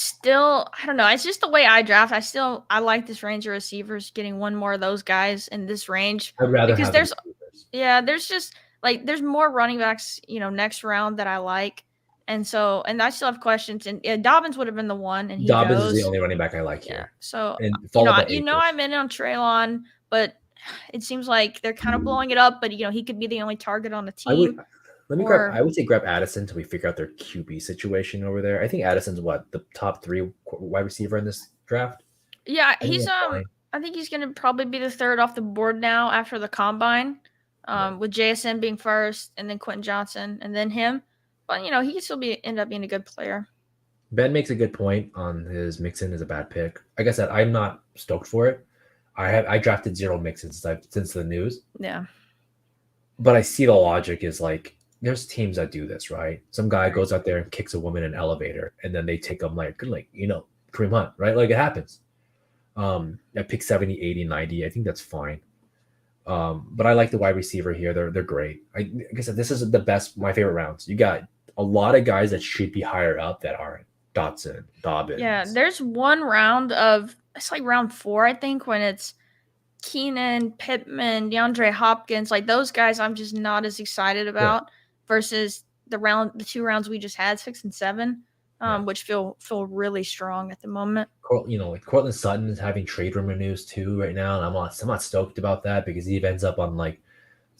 don't know. It's just the way I draft. I like this range of receivers, getting one more of those guys in this range. I'd rather because there's just there's more running backs, next round that I like. And I still have questions. And Dobbins would have been the one, and Dobbins is the only running back I like here. So I'm in on Treylon, but it seems like they're kind of blowing it up. But he could be the only target on the team. I would say grab Addison until we figure out their QB situation over there. I think Addison's the top 3 wide receiver in this draft. Yeah, I think he's going to probably be the third off the board now after the combine, with JSN being first, and then Quentin Johnson, and then him. But he can still end up being a good player. Ben makes a good point on his Mixon is a bad pick. Like I said, I'm not stoked for it. I drafted 0 Mixons since the news. Yeah, but I see the logic is like. There's teams that do this, right? Some guy goes out there and kicks a woman in an elevator, and then they take them Kareem Hunt, right? Like it happens. At pick 70, 80, 90, I think that's fine. But I like the wide receiver here. They're great. Like I said, this is my favorite rounds. You got a lot of guys that should be higher up that aren't. Dotson, Dobbins. Yeah, there's one round it's like round 4, I think, when it's Keenan, Pittman, DeAndre Hopkins, like those guys I'm just not as excited about. Yeah. Versus the 2 rounds we just had, 6 and 7, which feel really strong at the moment. Like Cortland Sutton is having trade rumor news too right now, and I'm not stoked about that because he ends up on like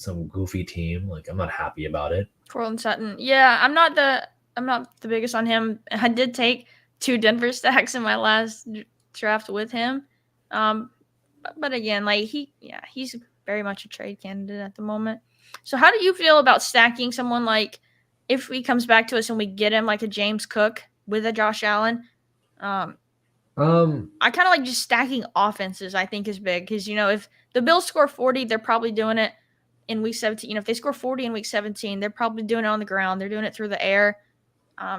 some goofy team. Like I'm not happy about it. Cortland Sutton. Yeah, I'm not the biggest on him. I did take 2 Denver stacks in my last draft with him. But again, like he's very much a trade candidate at the moment. So how do you feel about stacking someone like if he comes back to us and we get him like a James Cook with a Josh Allen? I kind of like just stacking offenses. I think is big because if the Bills score 40, they're probably doing it in week 17. If they score 40 in week 17, they're probably doing it on the ground. They're doing it through the air.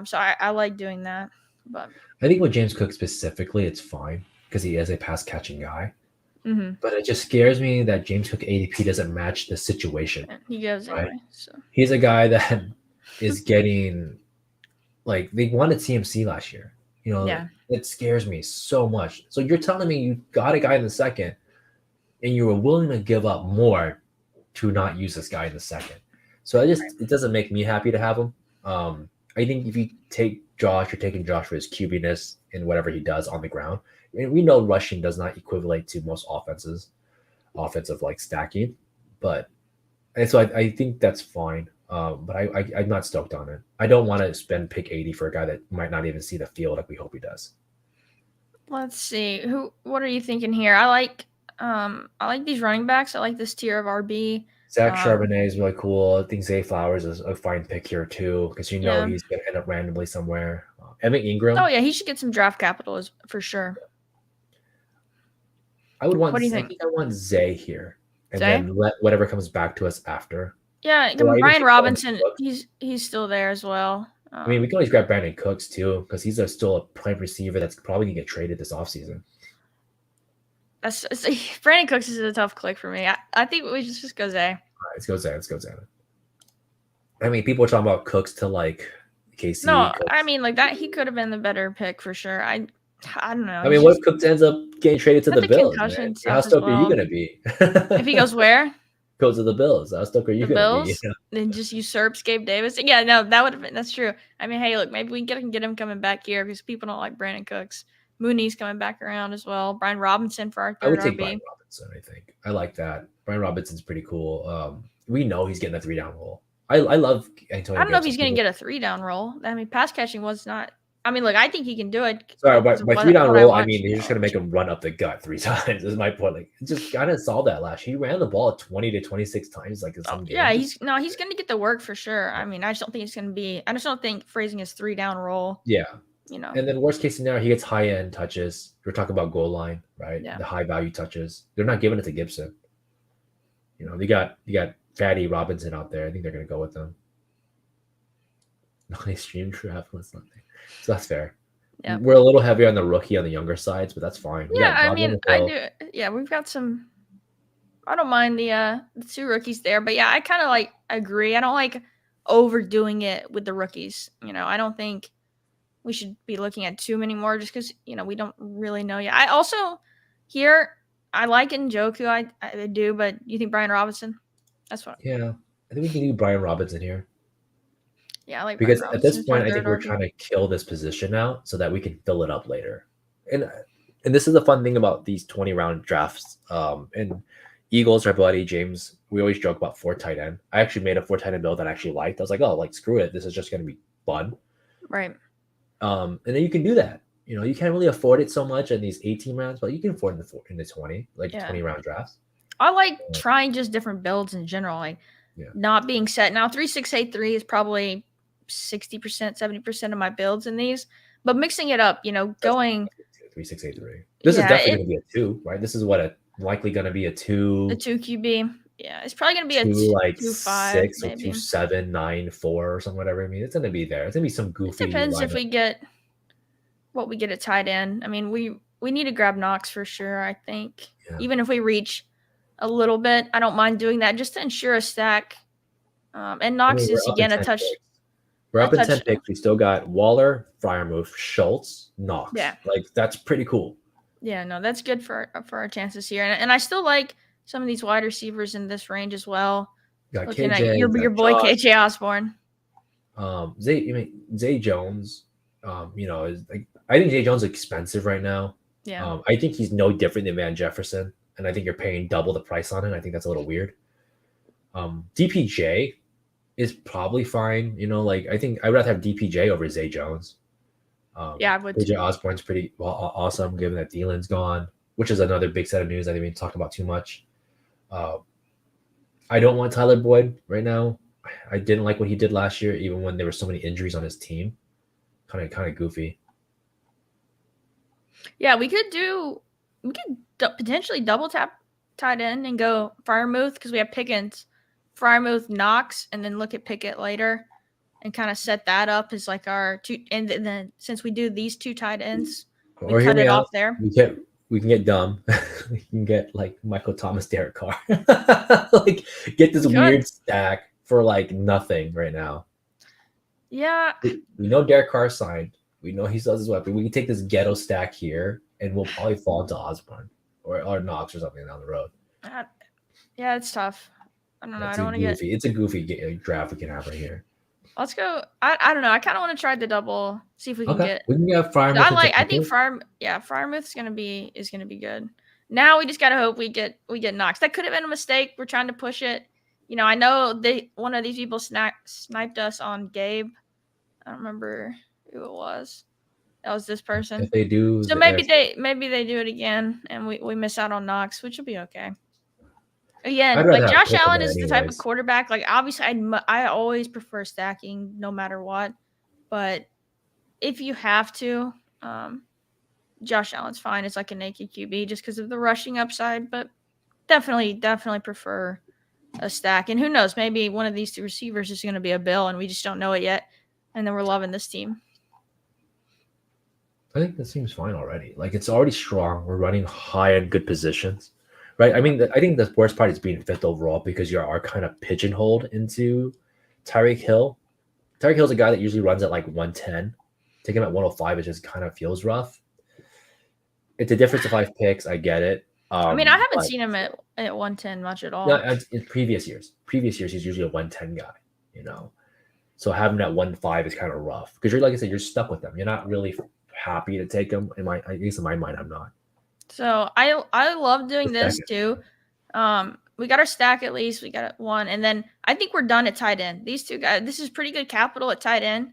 So I like doing that. But I think with James Cook specifically, it's fine because he is a pass catching guy. mm-hmm. But it just scares me that James Cook ADP doesn't match the situation. He goes right? anyway. So He's a guy that is getting like they wanted CMC last year. yeah. It scares me so much. So you're telling me you got a guy in the second and you were willing to give up more to not use this guy in the second. So it doesn't make me happy to have him. I think if you take Josh, you're taking Josh for his QB-ness and whatever he does on the ground. And we know rushing does not equivalent to most offensive like stacking, and so I think that's fine. But I'm not stoked on it. I don't want to spend pick 80 for a guy that might not even see the field like we hope he does. Let's see. What are you thinking here? I like these running backs. I like this tier of RB. Zach Charbonnet is really cool. I think Zay Flowers is a fine pick here too because he's going to end up randomly somewhere. Evan Ingram. Oh yeah, he should get some draft capital for sure. I would want. What do you think? I think I want Zay here, and Zay? then let whatever comes back to us after. Yeah, Brian Robinson. He's still there as well. I mean, we can always grab Brandon Cooks too because he's still a prime receiver that's probably gonna get traded this offseason. Brandon Cooks is a tough click for me. I think we just go Zay. All right, let's go Zay. I mean, people are talking about Cooks to like KC. No, Cooks. I mean like that. He could have been the better pick for sure. I don't know. I mean, what if Cooks ends up getting traded to the Bills? How stoked are you gonna be? If he goes where? Goes to the Bills. How stoked are you gonna be? Then just usurps Gabe Davis. Yeah, no, that would have been. That's true. I mean, hey, look, maybe we can get him coming back here because people don't like Brandon Cooks. Mooney's coming back around as well. Brian Robinson for our third I would take RB. Brian Robinson. I think I like that. Brian Robinson's pretty cool. We know he's getting a 3-down role. I love Antonio. I don't know if he's going to get a 3-down role. I mean, pass catching was not. I mean, look, I think he can do it. Sorry, by 3-down role, I mean you're just going to make him run up the gut 3 times. Is my point. Like, just kind of saw that last year. He ran the ball 20 to 26 times, like in some games. Yeah, he's going to get the work for sure. I mean, I just don't think it's going to be. I just don't think phrasing his 3-down role. Yeah. And then worst case scenario, he gets high end touches. We're talking about goal line, right? Yeah. The high value touches. They're not giving it to Gibson. You got Fatty Robinson out there. I think they're going to go with them. Not extreme draft was nothing. So that's fair. Yeah. We're a little heavier on the rookie on the younger sides, but that's fine. Yeah, I mean, I do. Yeah, we've got some. I don't mind the 2 rookies there, but yeah, I kind of like agree. I don't like overdoing it with the rookies. I don't think we should be looking at too many more just because we don't really know yet. I also I like Njoku. I do, but you think Brian Robinson? That's what. Yeah, I think we can do Brian Robinson here. Yeah, I like because at this point, I think we're trying to kill this position now so that we can fill it up later. And this is the fun thing about these 20-round drafts. And Eagles, our buddy James, we always joke about 4 tight end. I actually made a 4 tight end build that I actually liked. I was like, oh, like screw it, this is just going to be fun. Right. And then you can do that. You can't really afford it so much in these 18 rounds, but you can afford in the 20, 20-round drafts. I like trying just different builds in general, like not being set. Now, 3683 is probably 60%, 70% of my builds in these, but mixing it up, going 3683. This is definitely going to be a 2, right? This is likely going to be a 2. A 2 QB. Yeah, it's probably going to be a 2 like 2-5, 6 maybe. or 2-7, 9, 4 or something, whatever. I mean, it's going to be there. It's going to be some goofy. It depends if we get what we get at tight end. I mean, we need to grab Knox for sure, I think. Yeah. Even if we reach a little bit, I don't mind doing that just to ensure a stack. And Knox is, again, a touch. We're up in 10 picks. We still got Waller, Freiermuth, Schultz, Knox. Yeah. Like, that's pretty cool. Yeah, no, that's good for our chances here. And I still like some of these wide receivers in this range as well. Got looking KJ, at your boy Josh. KJ Osborne. Zay Jones, is like, I think Zay Jones is expensive right now. Yeah. I think he's no different than Van Jefferson, and I think you're paying double the price on it. I think that's a little weird. DPJ is probably fine. Like I think I'd rather have DPJ over Zay Jones. Yeah, I would AJ too. Osborne's pretty awesome, given that Thielen's gone, which is another big set of news I didn't even talk about too much. Uh, I don't want Tyler Boyd right now. I didn't like what he did last year, even when there were so many injuries on his team. Kind of goofy. Yeah, we could potentially double tap tight end and go Fryermuth because we have Pickens, Fryermuth, Knox, and then look at Pickett later and kind of set that up as like our two. And then since we do these two tight ends, we Or hear cut me it out. off there. We can get dumb. We can get like Michael Thomas, Derek Carr. Like get this We could. weird stack for like nothing right now. Yeah. We know Derek Carr signed. We know he sells his weapon. We can take this ghetto stack here, and we'll probably fall into Osborne or Knox or something down the road. Yeah, it's tough. I don't know. I That's don't a want to get. goofy. It's a goofy draft we can have right here. Let's go. I don't know. I kind of want to try the double. See if we can Okay, get. we can get I Fryermuth into like. I think Pickett. Fryermuth's gonna be good. Now we just gotta hope we get Knox. That could have been a mistake. We're trying to push it. I know one of these people sniped us on Gabe. I don't remember who it was. That was this person. If they do, So maybe they do it again, and we miss out on Knox, which will be okay. I'd Again, rather like have Josh Pickett Allen there is the type of anyways. quarterback. Like obviously, I always prefer stacking no matter what. But if you have to, Josh Allen's fine. It's like a naked QB just because of the rushing upside. But definitely prefer a stack. And who knows? Maybe one of these two receivers is going to be a Bill, and we just don't know it yet. And then we're loving this team. I think that seems fine already. Like it's already strong. We're running high and good positions, right? I mean, I think the worst part is being fifth overall because you are kind of pigeonholed into Tyreek Hill. Tyreek Hill's a guy that usually runs at like 110. Take him at 105, it just kind of feels rough. It's a difference of 5 picks. I get it. I mean, I haven't But seen him at 110 much at all. yeah, in previous years, he's usually a 110 guy, you know. So having that 1.5 is kind of rough because you're like I said, you're stuck with them. You're not really happy to take them. At least in my mind, I'm not. So I love doing The this second. too. We got our stack at least. We got one, and then I think we're done at tight end. These two guys, this is pretty good capital at tight end.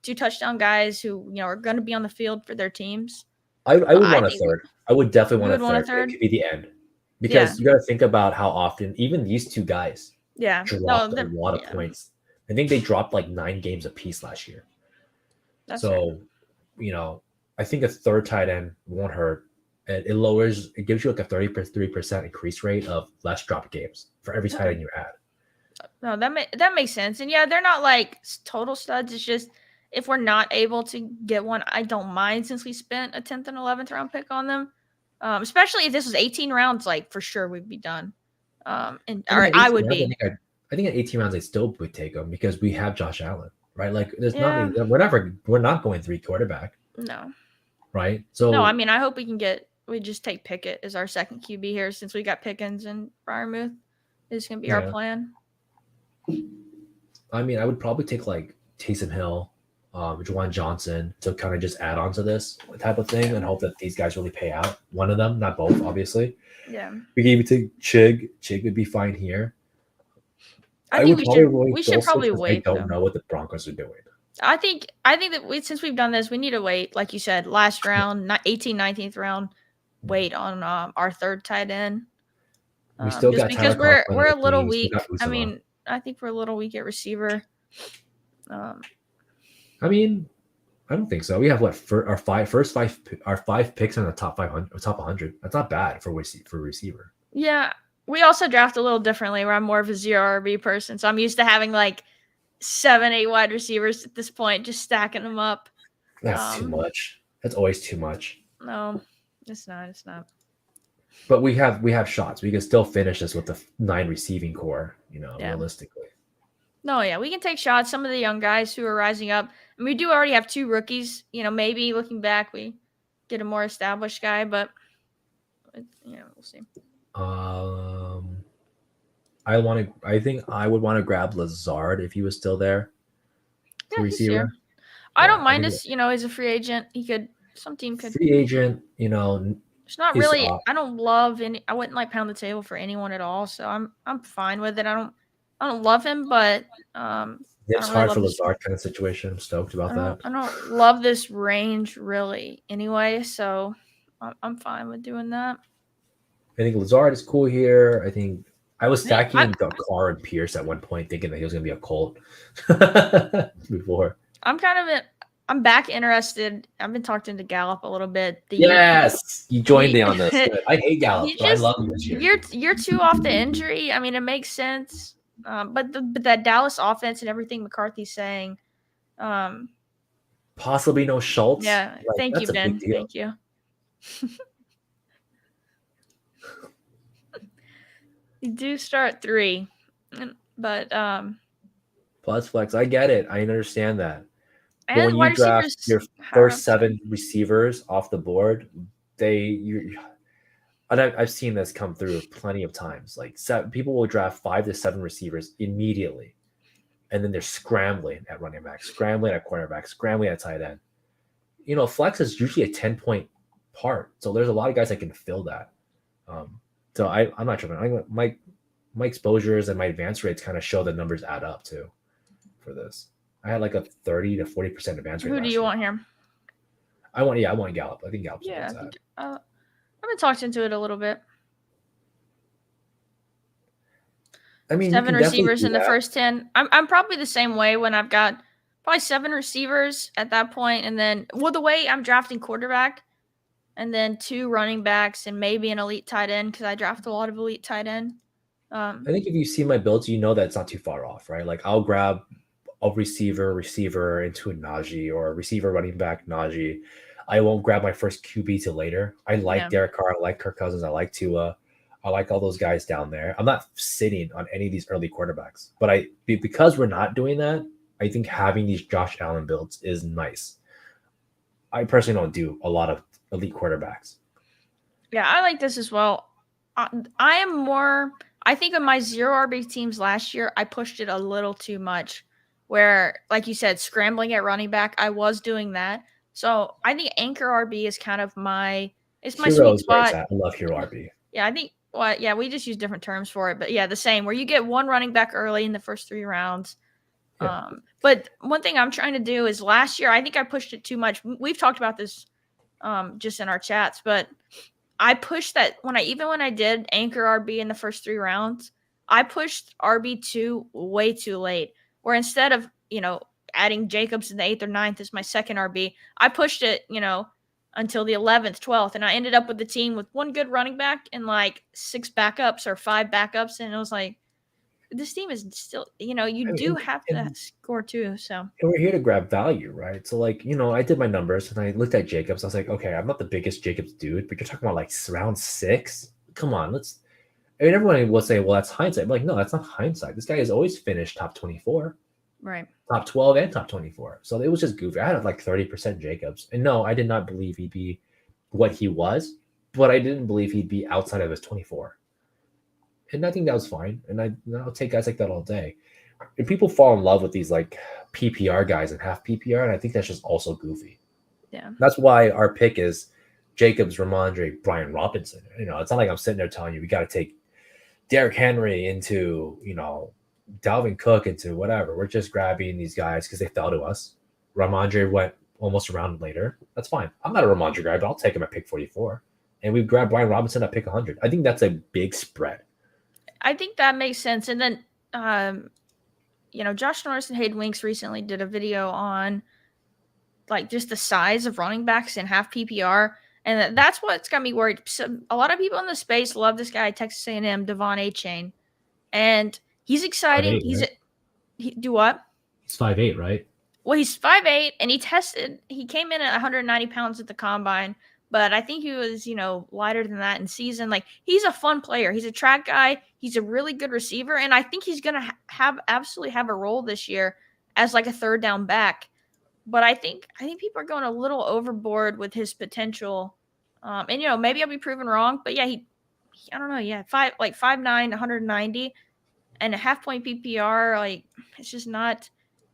Two touchdown guys who are going to be on the field for their teams. I would I want a think third. I would definitely you want would a want a third. But it third. could be the end Yeah, because you got to think about how often even these two guys yeah. No, dropped a lot of points. I think they dropped like 9 games apiece last year. That's fair. So, I think a third tight end won't hurt. It gives you like a 33% increase rate of less dropped games for every tight end you add. No, that makes sense. And yeah, they're not like total studs. It's just if we're not able to get one, I don't mind since we spent a 10th and 11th round pick on them. Especially if this was 18 rounds, like for sure we'd be done. I would be. I think at 18 rounds I still would take them because we have Josh Allen, right? Like there's Yeah. nothing. We're not going 3 quarterback, No. right? So No, I mean I hope we just take Pickett as our second QB here since we got Pickens and Fryermuth. This is gonna be our plan. I mean, I would probably take like Taysom Hill, Juwan Johnson to kind of just add on to this type of thing and hope that these guys really pay out. One of them, not both, obviously. Yeah. We can even take Chig. Chig would be fine here. I think we should probably wait. I don't know what the Broncos are doing. I think that since we've done this, we need to wait. Like you said, last round, 18th, 19th round, wait on our third tight end. We still got because Tyler we're a little teams. weak. I mean, I think we're a little weak at receiver. I mean, I don't think so. We have our 5 picks in the top 500, top 100. That's not bad for receiver. Yeah, we also draft a little differently. Where I'm more of a zero RB person, so I'm used to having like 7, 8 wide receivers at this point, just stacking them up. That's too much. That's always too much. No, it's not. It's not. But we have shots. We can still finish this with the 9 receiving core. Realistically. No, yeah, we can take shots. Some of the young guys who are rising up. And we do already have 2 rookies. Maybe looking back, we get a more established guy, but we'll see. I think I would want to grab Lazard if he was still there. Yeah, receiver. I don't mind us. He's a free agent. Some team could free agent. It's not He's really. I don't love any. I wouldn't like pound the table for anyone at all. So I'm fine with it. I don't love him, but I it's don't really hard for love this. Lazard kind of situation. I'm stoked about that. I don't love this range really anyway. So I'm fine with doing that. I think Lazard is cool here. I think I was Yeah, stacking Carr and Pierce at one point, thinking that he was going to be a Colt before. I'm kind of I'm back interested. I've been talking to Gallup a little bit. Yes, you joined He me on this. Good. I hate Gallup, he but I just love him this year. you're two off the injury. I mean, it makes sense. But that Dallas offense and everything McCarthy's saying. Possibly no Schultz. Yeah. Like, Thank you, that's a big Ben. deal. Thank you. You do start 3, but Plus flex. I get it. I understand that. But and when you wide draft receivers your higher first upside. 7 receivers off the board, and I've seen this come through plenty of times. Like people will draft 5 to 7 receivers immediately, and then they're scrambling at running back, scrambling at quarterback, scrambling at tight end. Flex is usually a 10-point part, so there's a lot of guys that can fill that. So I'm not sure. My exposures and my advance rates kind of show the numbers add up too for this. I had like a 30 to 40% advance rate. Who do you want here? I want Gallup. I think Gallup's yeah. I've been talking into it a little bit. I mean, 7 receivers in the first 10. I'm probably the same way when I've got probably 7 receivers at that point, and then the way I'm drafting quarterback, and then 2 running backs and maybe an elite tight end because I draft a lot of elite tight end. I think if you see my builds, you know that it's not too far off, right? Like I'll grab a receiver into a Najee or a receiver running back Najee. I won't grab my first QB till later. I like Derek Carr. I like Kirk Cousins. I like Tua. I like all those guys down there. I'm not sitting on any of these early quarterbacks, but because we're not doing that, I think having these Josh Allen builds is nice. I personally don't do a lot of elite quarterbacks. Yeah, I like this as well. I am more. I think of my 0 RB teams last year, I pushed it a little too much. Where, like you said, scrambling at running back, I was doing that. So I think anchor RB is kind of my sweet spot. I love hero RB. Yeah, I think. Well, yeah, we just use different terms for it, but yeah, the same. Where you get one running back early in the first 3 rounds. Yeah. But one thing I'm trying to do is last year, I think I pushed it too much. We've talked about this just in our chats, but I pushed that when I did anchor RB in the first 3 rounds, I pushed RB2 way too late. Where instead of, adding Jacobs in the 8th or 9th as my second RB, I pushed it, until the 11th, 12th. And I ended up with the team with 1 good running back and like 6 backups or 5 backups. And it was like, this team is still, you have to score too. So and we're here to grab value, right? So like, I did my numbers and I looked at Jacobs. I was like, okay, I'm not the biggest Jacobs dude, but you're talking about like round 6. Come on, everyone will say, well, that's hindsight. I'm like, no, that's not hindsight. This guy has always finished top 24, right? Top 12 and top 24. So it was just goofy. I had like 30% Jacobs, and no, I did not believe he'd be what he was, but I didn't believe he'd be outside of his 24. And I think that was fine. And I'll take guys like that all day. And people fall in love with these like PPR guys and half PPR, and I think that's just also goofy. Yeah. That's why our pick is Jacobs, Ramondre, Brian Robinson. It's not like I'm sitting there telling you we got to take Derrick Henry into, Dalvin Cook into whatever. We're just grabbing these guys because they fell to us. Ramondre went almost a round later. That's fine. I'm not a Ramondre guy, but I'll take him at pick 44. And we grabbed Brian Robinson at pick 100. I think that's a big spread. I think that makes sense. And then, Josh Norris and Hayden Winks recently did a video on like just the size of running backs in half PPR. And that's what's got me worried. So a lot of people in the space love this guy, Texas A&M, Devon Achane. And he's exciting. 5'8", right? He do what? He's 5'8", right? Well, he's 5'8", and he came in at 190 pounds at the combine. But I think he was, lighter than that in season. Like, he's a fun player. He's a track guy. He's a really good receiver. And I think he's going to absolutely have a role this year as like a third down back. But I think people are going a little overboard with his potential. And, maybe I'll be proven wrong. But, yeah, I don't know. Yeah, 5'9", 190, and a half-point PPR. Like, it's just not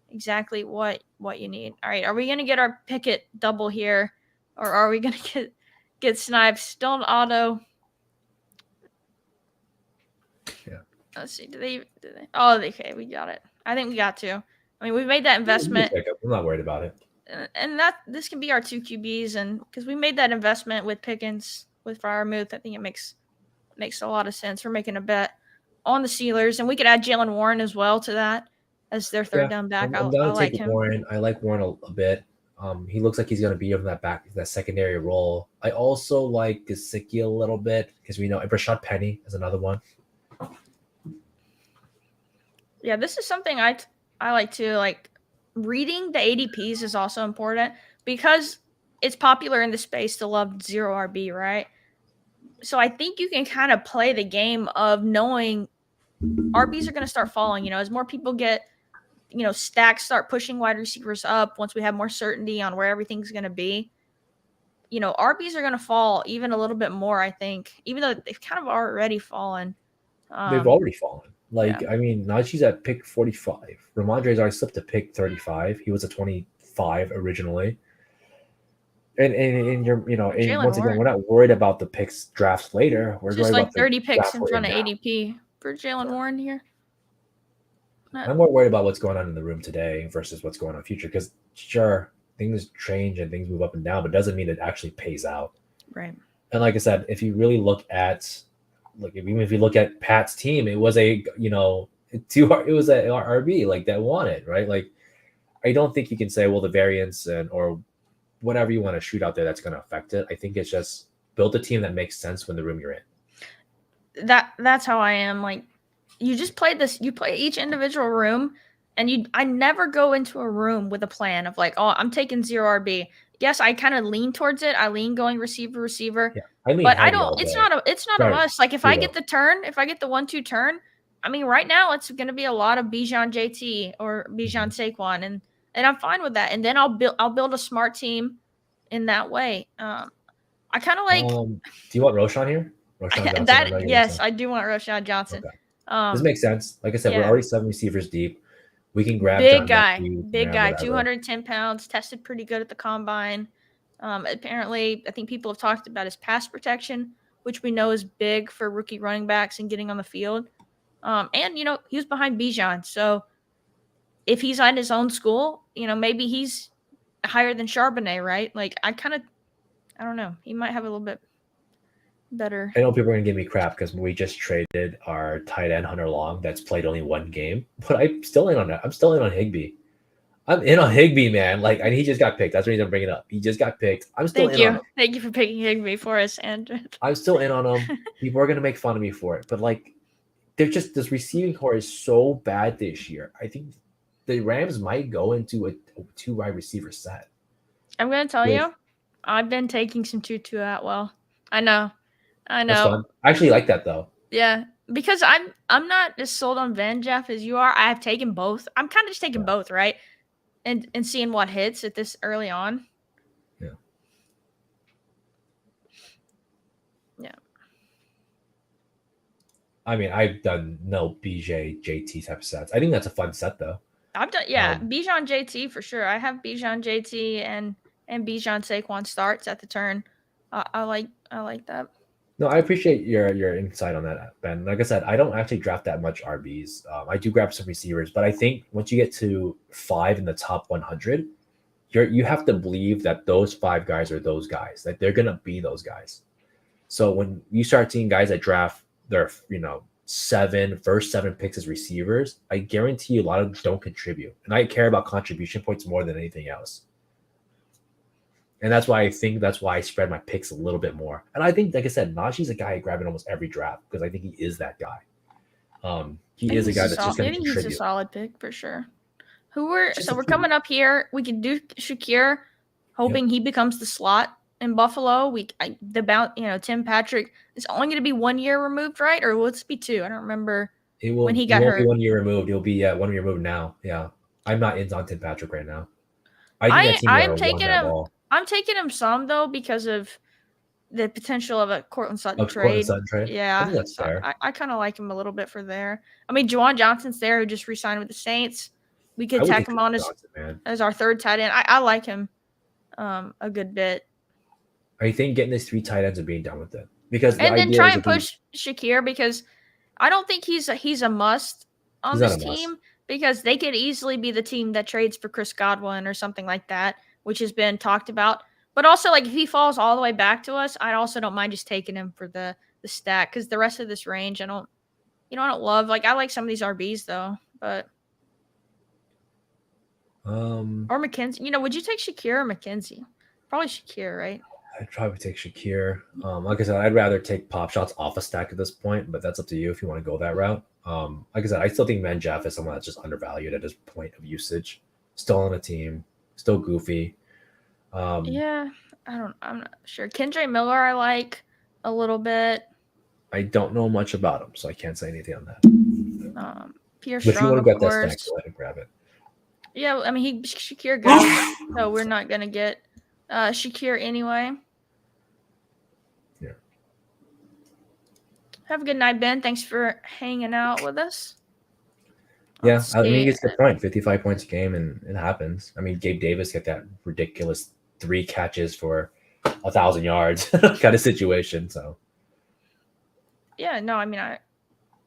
exactly what you need. All right, are we going to get our Pickett double here? Or are we going to get Get sniped. Still an auto. Yeah. Let's see. Did they? Oh, okay. We got it. I think we got to. I mean, we made that investment, I'm not worried about it. and that this can be our 2 QBs, and because we made that investment with Pickens with Fryermuth, I think it makes a lot of sense. We're making a bet on the Steelers, and we could add Jalen Warren as well to that as their third Yeah, down back. I'm I down to like take him. Warren. I like Warren a bit. He looks like he's going to be in that secondary role. I also like Gesicki a little bit because we know Rashad Penny is another one. Yeah, this is something I like too. Like reading the ADPs is also important because it's popular in the space to love zero RB, right? So I think you can kind of play the game of knowing RBs are going to start falling. As more people get, stacks start pushing wide receivers up. Once we have more certainty on where everything's going to be, RBs are going to fall even a little bit more. I think, even though they've kind of already fallen. They've already fallen. Yeah. I mean, Najee's at pick 45. Ramondre's already slipped to pick 35. He was a 25 originally. And you're and once again, we're not worried about the picks drafts later. We're just worried like about 30 the picks draft in front of now. ADP for Jalen Warren here. I'm more worried about what's going on in the room today versus what's going on in the future. Because sure, things change and things move up and down, but it doesn't mean it actually pays out. Right. And like I said, if you really look at even if you look at Pat's team, it was a RB like that won it, right? Like I don't think you can say, well, the variance or whatever you want to shoot out there that's going to affect it. I think it's just build a team that makes sense when the room you're in. That's how I am. Like you just play this. You play each individual room, and I never go into a room with a plan of like, oh, I'm taking zero RB. Yes, I kind of lean towards it. I lean going receiver. Yeah, I mean, but I heavy don't. all day. It's not a must. Like if I get the turn, if I get the 1-2 turn, I mean, right now it's going to be a lot of Bijan JT or Bijan Saquon, and I'm fine with that. And then I'll build a smart team in that way. I kind of like. Do you want Roshan here? Roshan Johnson. That yes, I do want Roshan Johnson. Okay. This makes sense. Like I said, we're already 7 receivers deep. We can grab big guy, 210 pounds, tested pretty good at the combine. Apparently, I think people have talked about his pass protection, which we know is big for rookie running backs and getting on the field. And he was behind Bijan, so if he's at his own school, maybe he's higher than Charbonnet, right? Like I don't know. He might have a little bit better. I know people are gonna give me crap because we just traded our tight end Hunter Long that's played only one game, but I'm still in on that. I'm still in on Higbee. I'm in on Higbee, man. Like, and he just got picked. That's the reason I'm bringing it up. He just got picked. I'm still in on him. Thank you for picking Higbee for us, Andrew. I'm still in on him. People are gonna make fun of me for it, but like, they're just this receiving core is so bad this year. I think the Rams might go into a 2 wide receiver set. I'm gonna tell you, I've been taking some Tutu Atwell. I know. That's fun. I actually like that though. Yeah, because I'm not as sold on Van Jeff as you are. I have taken both. I'm kind of just taking both, right? And seeing what hits at this early on. Yeah. Yeah. I mean, I've done no BJ JT type of sets. I think that's a fun set though. I've done Bijan JT for sure. I have Bijan JT and Bijan Saquon starts at the turn. I like that. No, I appreciate your insight on that, Ben. Like I said, I don't actually draft that much RBs. I do grab some receivers, but I think once you get to 5 in the top 100, you have to believe that those 5 guys are those guys. That they're gonna be those guys. So when you start seeing guys that draft their first 7 picks as receivers, I guarantee you a lot of them don't contribute, and I care about contribution points more than anything else. And that's why I spread my picks a little bit more. And I think, like I said, Najee's a guy I grab in almost every draft because I think he is that guy. He is a guy that's just going to contribute. He's a solid pick for sure. We're coming up here. We can do Shakir, hoping he becomes the slot in Buffalo. Tim Patrick is only going to be 1 year removed, right? Or will it be 2? I don't remember when he got hurt. Be 1 year removed. He'll be 1 year removed now. Yeah, I'm not in on Tim Patrick right now. I'm taking him. I'm taking him some though because of the potential of a Courtland Sutton trade. Yeah, I think that's fair. I kind of like him a little bit for there. I mean, Juwan Johnson's there who just re-signed with the Saints. We could tack him on as our third tight end. I like him a good bit. I think getting his 3 tight ends and being done with it. Because the And then idea try is and if he push Shakir because I don't think he's a must on he's not this a must. team because they could easily be the team that trades for Chris Godwin or something like that, which has been talked about. But also, like if he falls all the way back to us, I also don't mind just taking him for the stack because the rest of this range, I don't, I don't love. Like I like some of these RBs though, but or McKenzie. Would you take Shakir or McKenzie? Probably Shakir, right? I'd probably take Shakir. Like I said, I'd rather take pop shots off a stack at this point, but that's up to you if you want to go that route. Like I said, I still think Man Jeff is someone that's just undervalued at his point of usage. Still on a team, still goofy. Yeah, I'm not sure. Kendra Miller, I like a little bit. I don't know much about him, so I can't say anything on that. Pierre But if you Strong, want of to get that stack, course. go ahead and grab it. Yeah, I mean Shakir goes, so we're not gonna get Shakir anyway. Yeah. Have a good night, Ben. Thanks for hanging out with us. Yeah, Let's I mean, see. it's a good point. 55 points a game, and it happens. I mean, Gabe Davis got that ridiculous 3 catches for 1,000 yards kind of situation. So Yeah, no, I mean I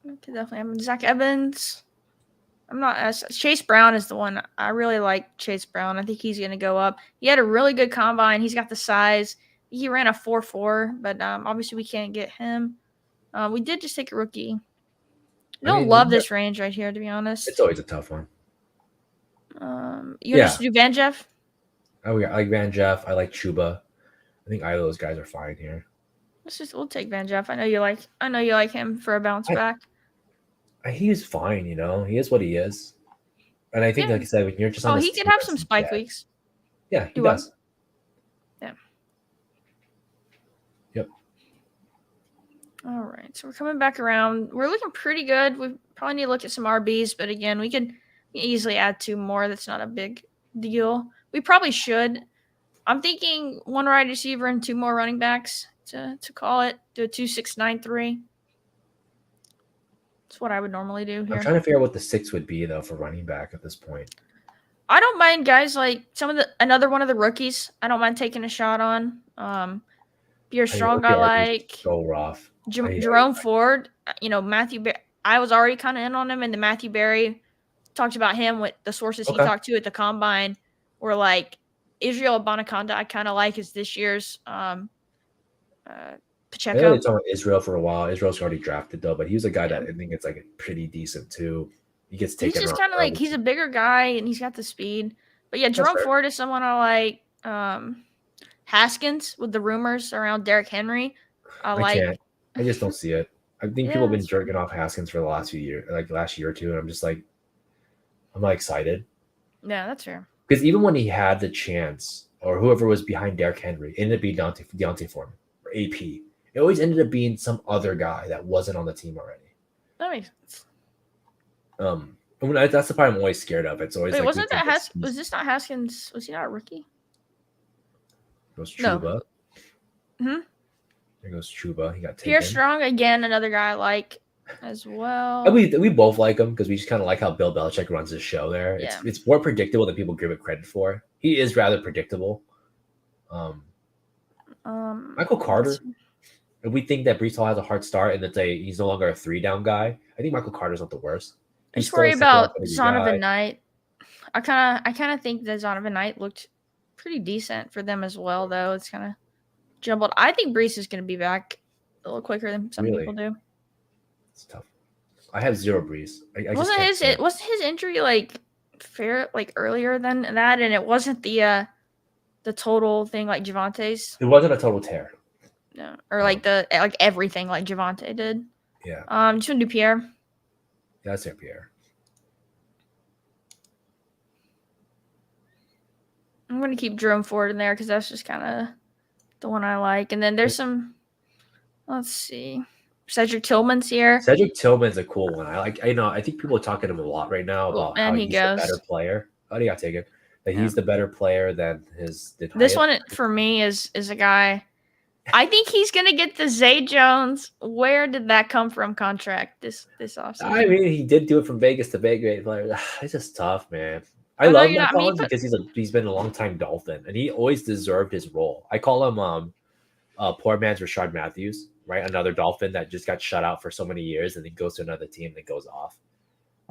could definitely have Zach Evans. I'm not as Chase Brown is the one I really like. Chase Brown, I think he's gonna go up. He had a really good combine. He's got the size. He ran a 4.4, but obviously we can't get him. We did just take a rookie. I I don't mean, love this range right here, to be it's honest. always a tough one. You want Yeah, to do Van Jeff? I like Van Jeff. I like Chuba. I think either of those guys are fine here. We'll take Van Jeff. I know you like him for a bounce back. He's fine. He is what he is. And I think, Yeah. like I said, when you're just on this He team could have as some the spike Jets- weeks. Yeah, he He will. does. Yeah. Yep. All right, so we're coming back around. We're looking pretty good. We probably need to look at some RBs, but again, we could easily add 2 more. That's not a big deal. We probably should. I'm thinking 1 wide receiver and 2 more running backs to call it. Do a 2-6-9-3. That's what I would normally do here. I'm trying to figure out what the 6 would be though for running back at this point. I don't mind guys like another one of the rookies. I don't mind taking a shot on. Pierre Strong, I like. So rough. Jerome Ford, Matthew. I was already kind of in on him, and the Matthew Berry talked about him with the sources he talked to at the combine. Were like Israel Abonaconda. I kind of like is this year's Pacheco. I know they talked about Israel for a while. Israel's already drafted though, but he was a guy that I think it's like pretty decent too. He gets taken. He's just kind of like he's a bigger guy and he's got the speed. But yeah, Jerome Ford is someone I like. Haskins with the rumors around Derrick Henry. I just don't see it. I think people have been jerking off Haskins for the last few years, like last year or two, and I'm just like, I'm not excited. Yeah, that's fair. Because even when he had the chance, or whoever was behind Derrick Henry, it ended up being Deontay Foreman or AP. It always ended up being some other guy that wasn't on the team already. That makes sense. That's the part I'm always scared of. It's always wasn't that Haskins? Was this not Haskins? Was he not a rookie? It was Chuba. No. There goes Chuba. He got taken. Pierre Strong again, another guy I like as well. And we both like him because we just kind of like how Bill Belichick runs his show there. Yeah. It's more predictable than people give it credit for. He is rather predictable. Michael Carter. If we think that Brees Hall has a hard start and he's no longer a 3-down guy, I think Michael Carter's not the worst. I just worry about Zonovan Knight. I kind of think that Zonovan Knight looked pretty decent for them as well, though. It's kind of jumbled. I think Brees is going to be back a little quicker than some people do. It's tough. I have 0 Brees. Wasn't his injury like fair like earlier than that, and it wasn't the total thing like Javante's? It wasn't a total tear. No, or like everything like Javante did. Yeah. Just want to do Pierre. Yeah, I'd say Pierre. I'm going to keep Jerome Ford in there because that's just kind of the one I like. And then there's some, let's see, Cedric Tillman's here. Cedric Tillman's a cool one. I think people are talking to him a lot right now about how he's the better player. Oh, he got taken. That he's the better player than his. This one for me is a guy. I think he's gonna get the Zay Jones. Where did that come from? Contract this offseason. I mean, he did do it from Vegas to Vegas. It's just tough, man. I love Matt Collins because he's been a long time Dolphin and he always deserved his role. I call him poor man's Rashard Matthews, right? Another Dolphin that just got shut out for so many years and then goes to another team and goes off.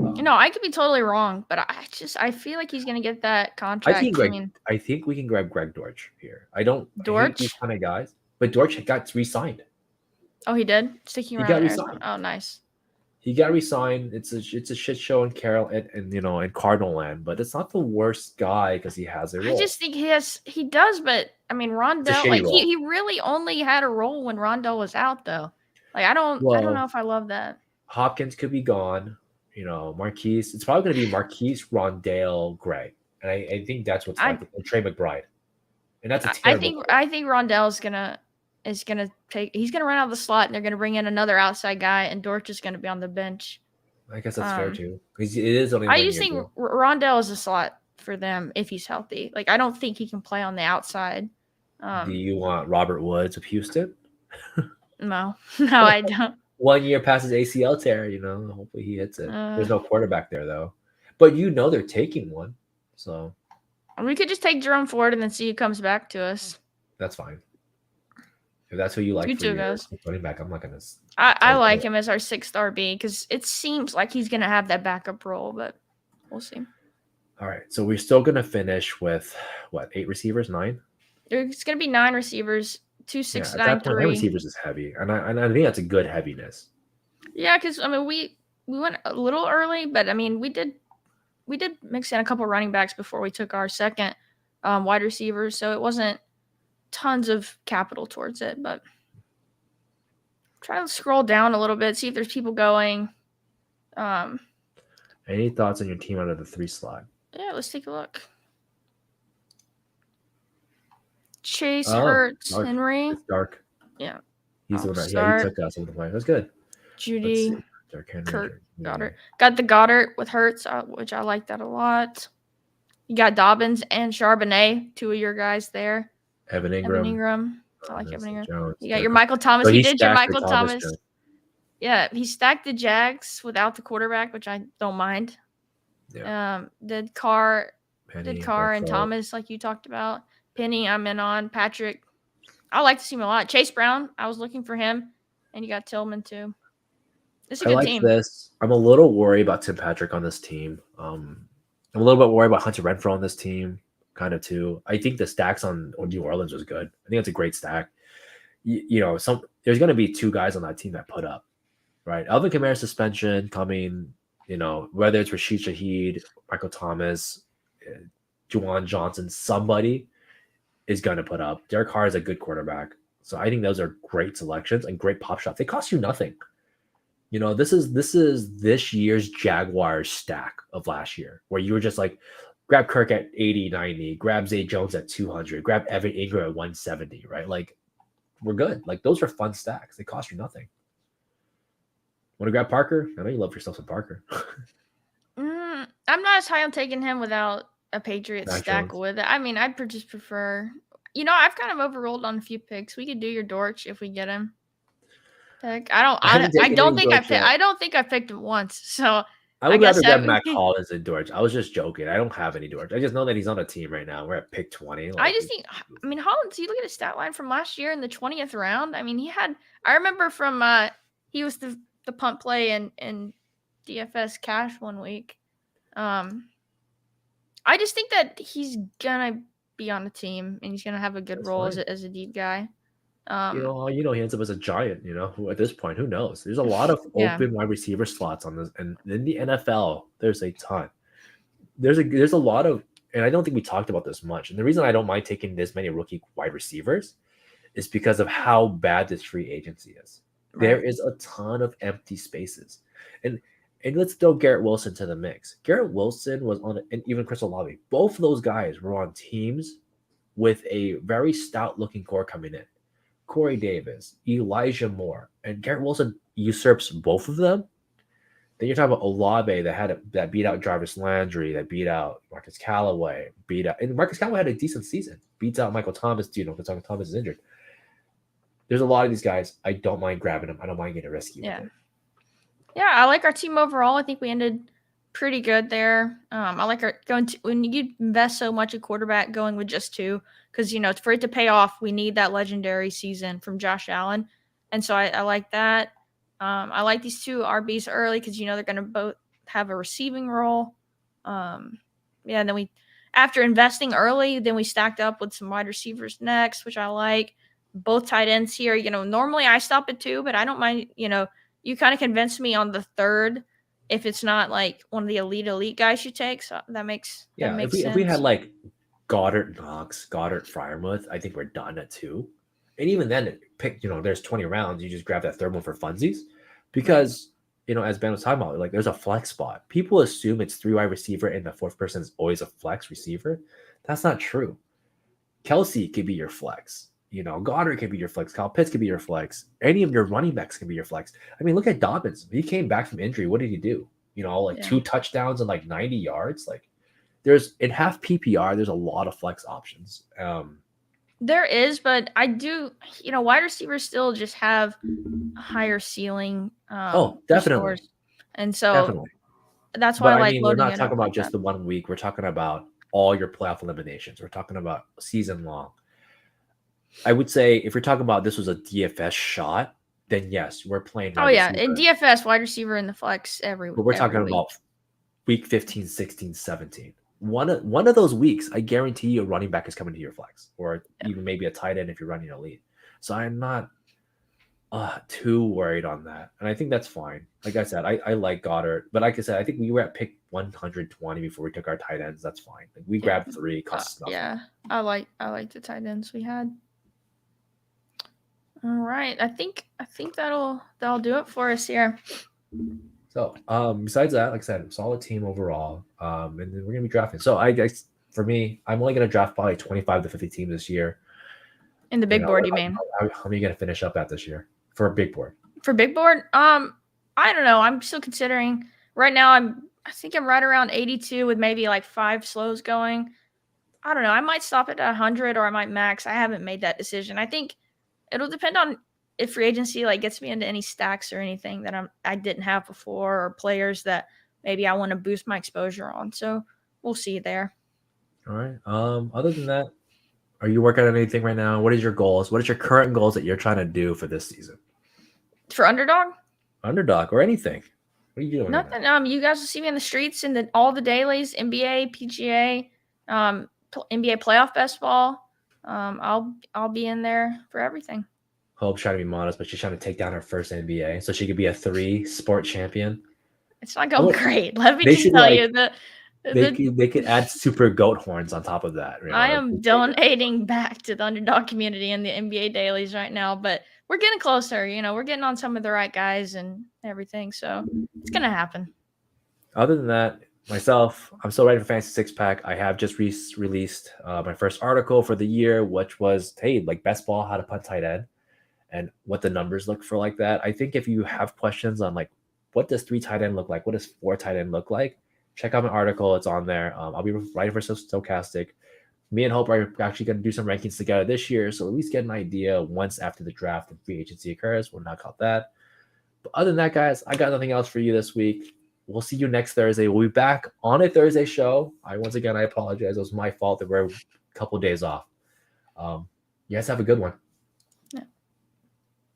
I could be totally wrong, but I feel like he's gonna get that contract. I think we can grab Greg Dortch here. I hate these Dortch. kind of guys, but Dortch got re-signed. Oh, he did, sticking He around got in Arizona. re-signed. Oh, nice. He got re-signed. It's a shit show in Carol and in Cardinal land, but it's not the worst guy because he has a role. I just think he does, but I mean Rondell, like he really only had a role when Rondell was out though. Like I don't know if I love that. Hopkins could be gone. Marquise. It's probably going to be Marquise, Rondale, Gray, and I think that's what's like. And Trey McBride, and that's a terrible. I think Rondell is gonna he's gonna run out of the slot, and they're gonna bring in another outside guy, and Dortch is gonna be on the bench. I guess that's fair too. It is only. I just think Rondell is a slot for them if he's healthy. Like I don't think he can play on the outside. Do you want Robert Woods of Houston? No, I don't. 1 year past his ACL tear, hopefully he hits it. There's no quarterback there though, but they're taking one, so we could just take Jerome Ford and then see who comes back to us. That's fine. If that's who you like for your running back, I'm not gonna. I like him as our 6th RB because it seems like he's gonna have that backup role, but we'll see. All right, so we're still gonna finish with what, 8 receivers, 9? There's gonna be 9 receivers. 2, 6, 9, 3. 9 receivers is heavy, and I think that's a good heaviness. Yeah, because I mean we went a little early, but I mean we did mix in a couple running backs before we took our 2nd wide receivers, so it wasn't tons of capital towards it. But try to scroll down a little bit, see if there's people going. Any thoughts on your team out of the 3 slot? Yeah, let's take a look. Chase, Hurts, dark. Henry. It's dark. Yeah. He's the one that he took us over the play. That's good. Judy, Kirk, Goddard. Got the Goddard with Hurts, which I like that a lot. You got Dobbins and Charbonnet, 2 of your guys there. Evan Ingram. I like Evan Ingram. Jones. You got your Michael Thomas. So he did your Michael Thomas. Yeah, he stacked the Jags without the quarterback, which I don't mind. Yeah. Did Carr and Thomas, like you talked about. Penny, I'm in on. Patrick, I like to see him a lot. Chase Brown, I was looking for him. And you got Tillman, too. It's a good team. This. I'm a little worried about Tim Patrick on this team. I'm a little bit worried about Hunter Renfrow on this team, kind of, too. I think the stacks on New Orleans was good. I think it's a great stack. There's going to be 2 guys on that team that put up, right? Alvin Kamara's suspension coming, whether it's Rashid Shaheed, Michael Thomas, Juwan Johnson, somebody is going to put up. Derek Carr is a good quarterback. So I think those are great selections and great pop shots. They cost you nothing. This is this year's Jaguars stack of last year, where you were just like, grab Kirk at 80, 90, grab Zay Jones at 200, grab Evan Ingram at 170, right? Like, we're good. Like, those are fun stacks. They cost you nothing. Want to grab Parker? I know you love yourself some Parker. I'm not as high on taking him without a Patriots stack with it. I mean, I'd just prefer. I've kind of overrolled on a few picks. We could do your Dortch if we get him. Pick. I don't think I picked him once. So I would rather grab Mac Hollins than Dortch. I was just joking. I don't have any Dortch. I just know that he's on a team right now. We're at pick 20. I just think. I mean, Hollins. You look at his stat line from last year in the 20th round. I mean, I remember from. He was the punt play in DFS cash one week. I just think that he's gonna be on the team and he's gonna have a good role as a deep guy. He ends up as a giant. Who at this point, who knows? There's a lot of open wide receiver slots on this, and in the NFL, there's a ton. There's a lot of, and I don't think we talked about this much. And the reason I don't mind taking this many rookie wide receivers is because of how bad this free agency is. Right. There is a ton of empty spaces, and let's throw Garrett Wilson to the mix. Garrett Wilson was on, and even Chris Olave. Both of those guys were on teams with a very stout-looking core coming in. Corey Davis, Elijah Moore, and Garrett Wilson usurps both of them. Then you're talking about Olave that beat out Jarvis Landry, that beat out Marcus Callaway, and Marcus Callaway had a decent season. Beats out Michael Thomas, because Michael Thomas is injured. There's a lot of these guys. I don't mind grabbing them. I don't mind getting risky with it. Yeah, I like our team overall. I think we ended pretty good there. I like our going to when you invest so much in quarterback, going with just two, because for it to pay off, we need that legendary season from Josh Allen, and so I like that. I like these two RBs early because they're going to both have a receiving role. Yeah, and then after investing early, then we stacked up with some wide receivers next, which I like. Both tight ends here. Normally I stop at two, but I don't mind. You kind of convinced me on the third if it's not like one of the elite guys you take. So that makes If we had sense. like Goddard, Knox, Goddard, Fryermuth, I think we're done at 2. And even then, there's 20 rounds. You just grab that third one for funsies, because as Ben was talking about, like there's a flex spot. People assume it's 3 wide receiver and the fourth person is always a flex receiver. That's not true. Kelsey could be your flex. Goddard could be your flex. Kyle Pitts could be your flex. Any of your running backs can be your flex. I mean, look at Dobbins. He came back from injury. What did he do? Like 2 touchdowns and like 90 yards. Like there's in half PPR, there's a lot of flex options. There is, but I do, wide receivers still just have a higher ceiling. Definitely. Scores. And so Definitely. that's why But I like we're loading not it talking up about like just that. the 1 week. We're talking about all your playoff eliminations. We're talking about season long. I would say if you're talking about this was a DFS shot, then yes, we're playing wide Yeah, receiver. in DFS, wide receiver in the flex But we're talking week. about week 15, 16, 17. One of those weeks, I guarantee you a running back is coming to your flex, or even maybe a tight end if you're running elite. So I'm not too worried on that. And I think that's fine. Like I said, I like Goddard. But like I said, I think we were at pick 120 before we took our tight ends. That's fine. Like we grabbed 3, costs nothing. Yeah, I like the tight ends we had. All right, I think that'll do it for us here. So besides that, like I said, solid team overall. And then we're gonna be drafting. So I guess for me, I'm only gonna draft probably 25 to 50 teams this year. In the big board, you mean? How are you gonna finish up at this year for a big board? For big board, I don't know. I'm still considering. Right now, I think I'm right around 82 with maybe like 5 slows going. I don't know. I might stop it at 100 or I might max. I haven't made that decision. I think it'll depend on if free agency like gets me into any stacks or anything that I didn't have before, or players that maybe I want to boost my exposure on. So we'll see there. All right. Other than that, are you working on anything right now? What is your goals? What is your current goals that you're trying to do for this season? For Underdog? Underdog or anything? What are you doing? Nothing. You guys will see me in the streets in all the dailies, NBA, PGA, NBA playoff best ball. I'll be in there for everything. Hope's trying to be modest, but she's trying to take down her first NBA, so she could be a 3 sport champion. It's not going great. Let me just tell you that they could add super goat horns on top of that. I am donating back to the Underdog community and the NBA dailies right now, but we're getting closer. We're getting on some of the right guys and everything, so it's gonna happen. Other than that, myself, I'm still writing for Fantasy Six Pack. I have just released my first article for the year, which was, hey, like best ball, how to punt tight end, and what the numbers look for like that. I think if you have questions on like what does 3 tight end look like, what does 4 tight end look like, check out my article. It's on there. I'll be writing for Stochastic. Me and Hope are actually going to do some rankings together this year, so at least get an idea once after the draft and free agency occurs. We'll knock out that. But other than that, guys, I got nothing else for you this week. We'll see you next Thursday. We'll be back on a Thursday show. I apologize. It was my fault that we're a couple of days off. You guys have a good one.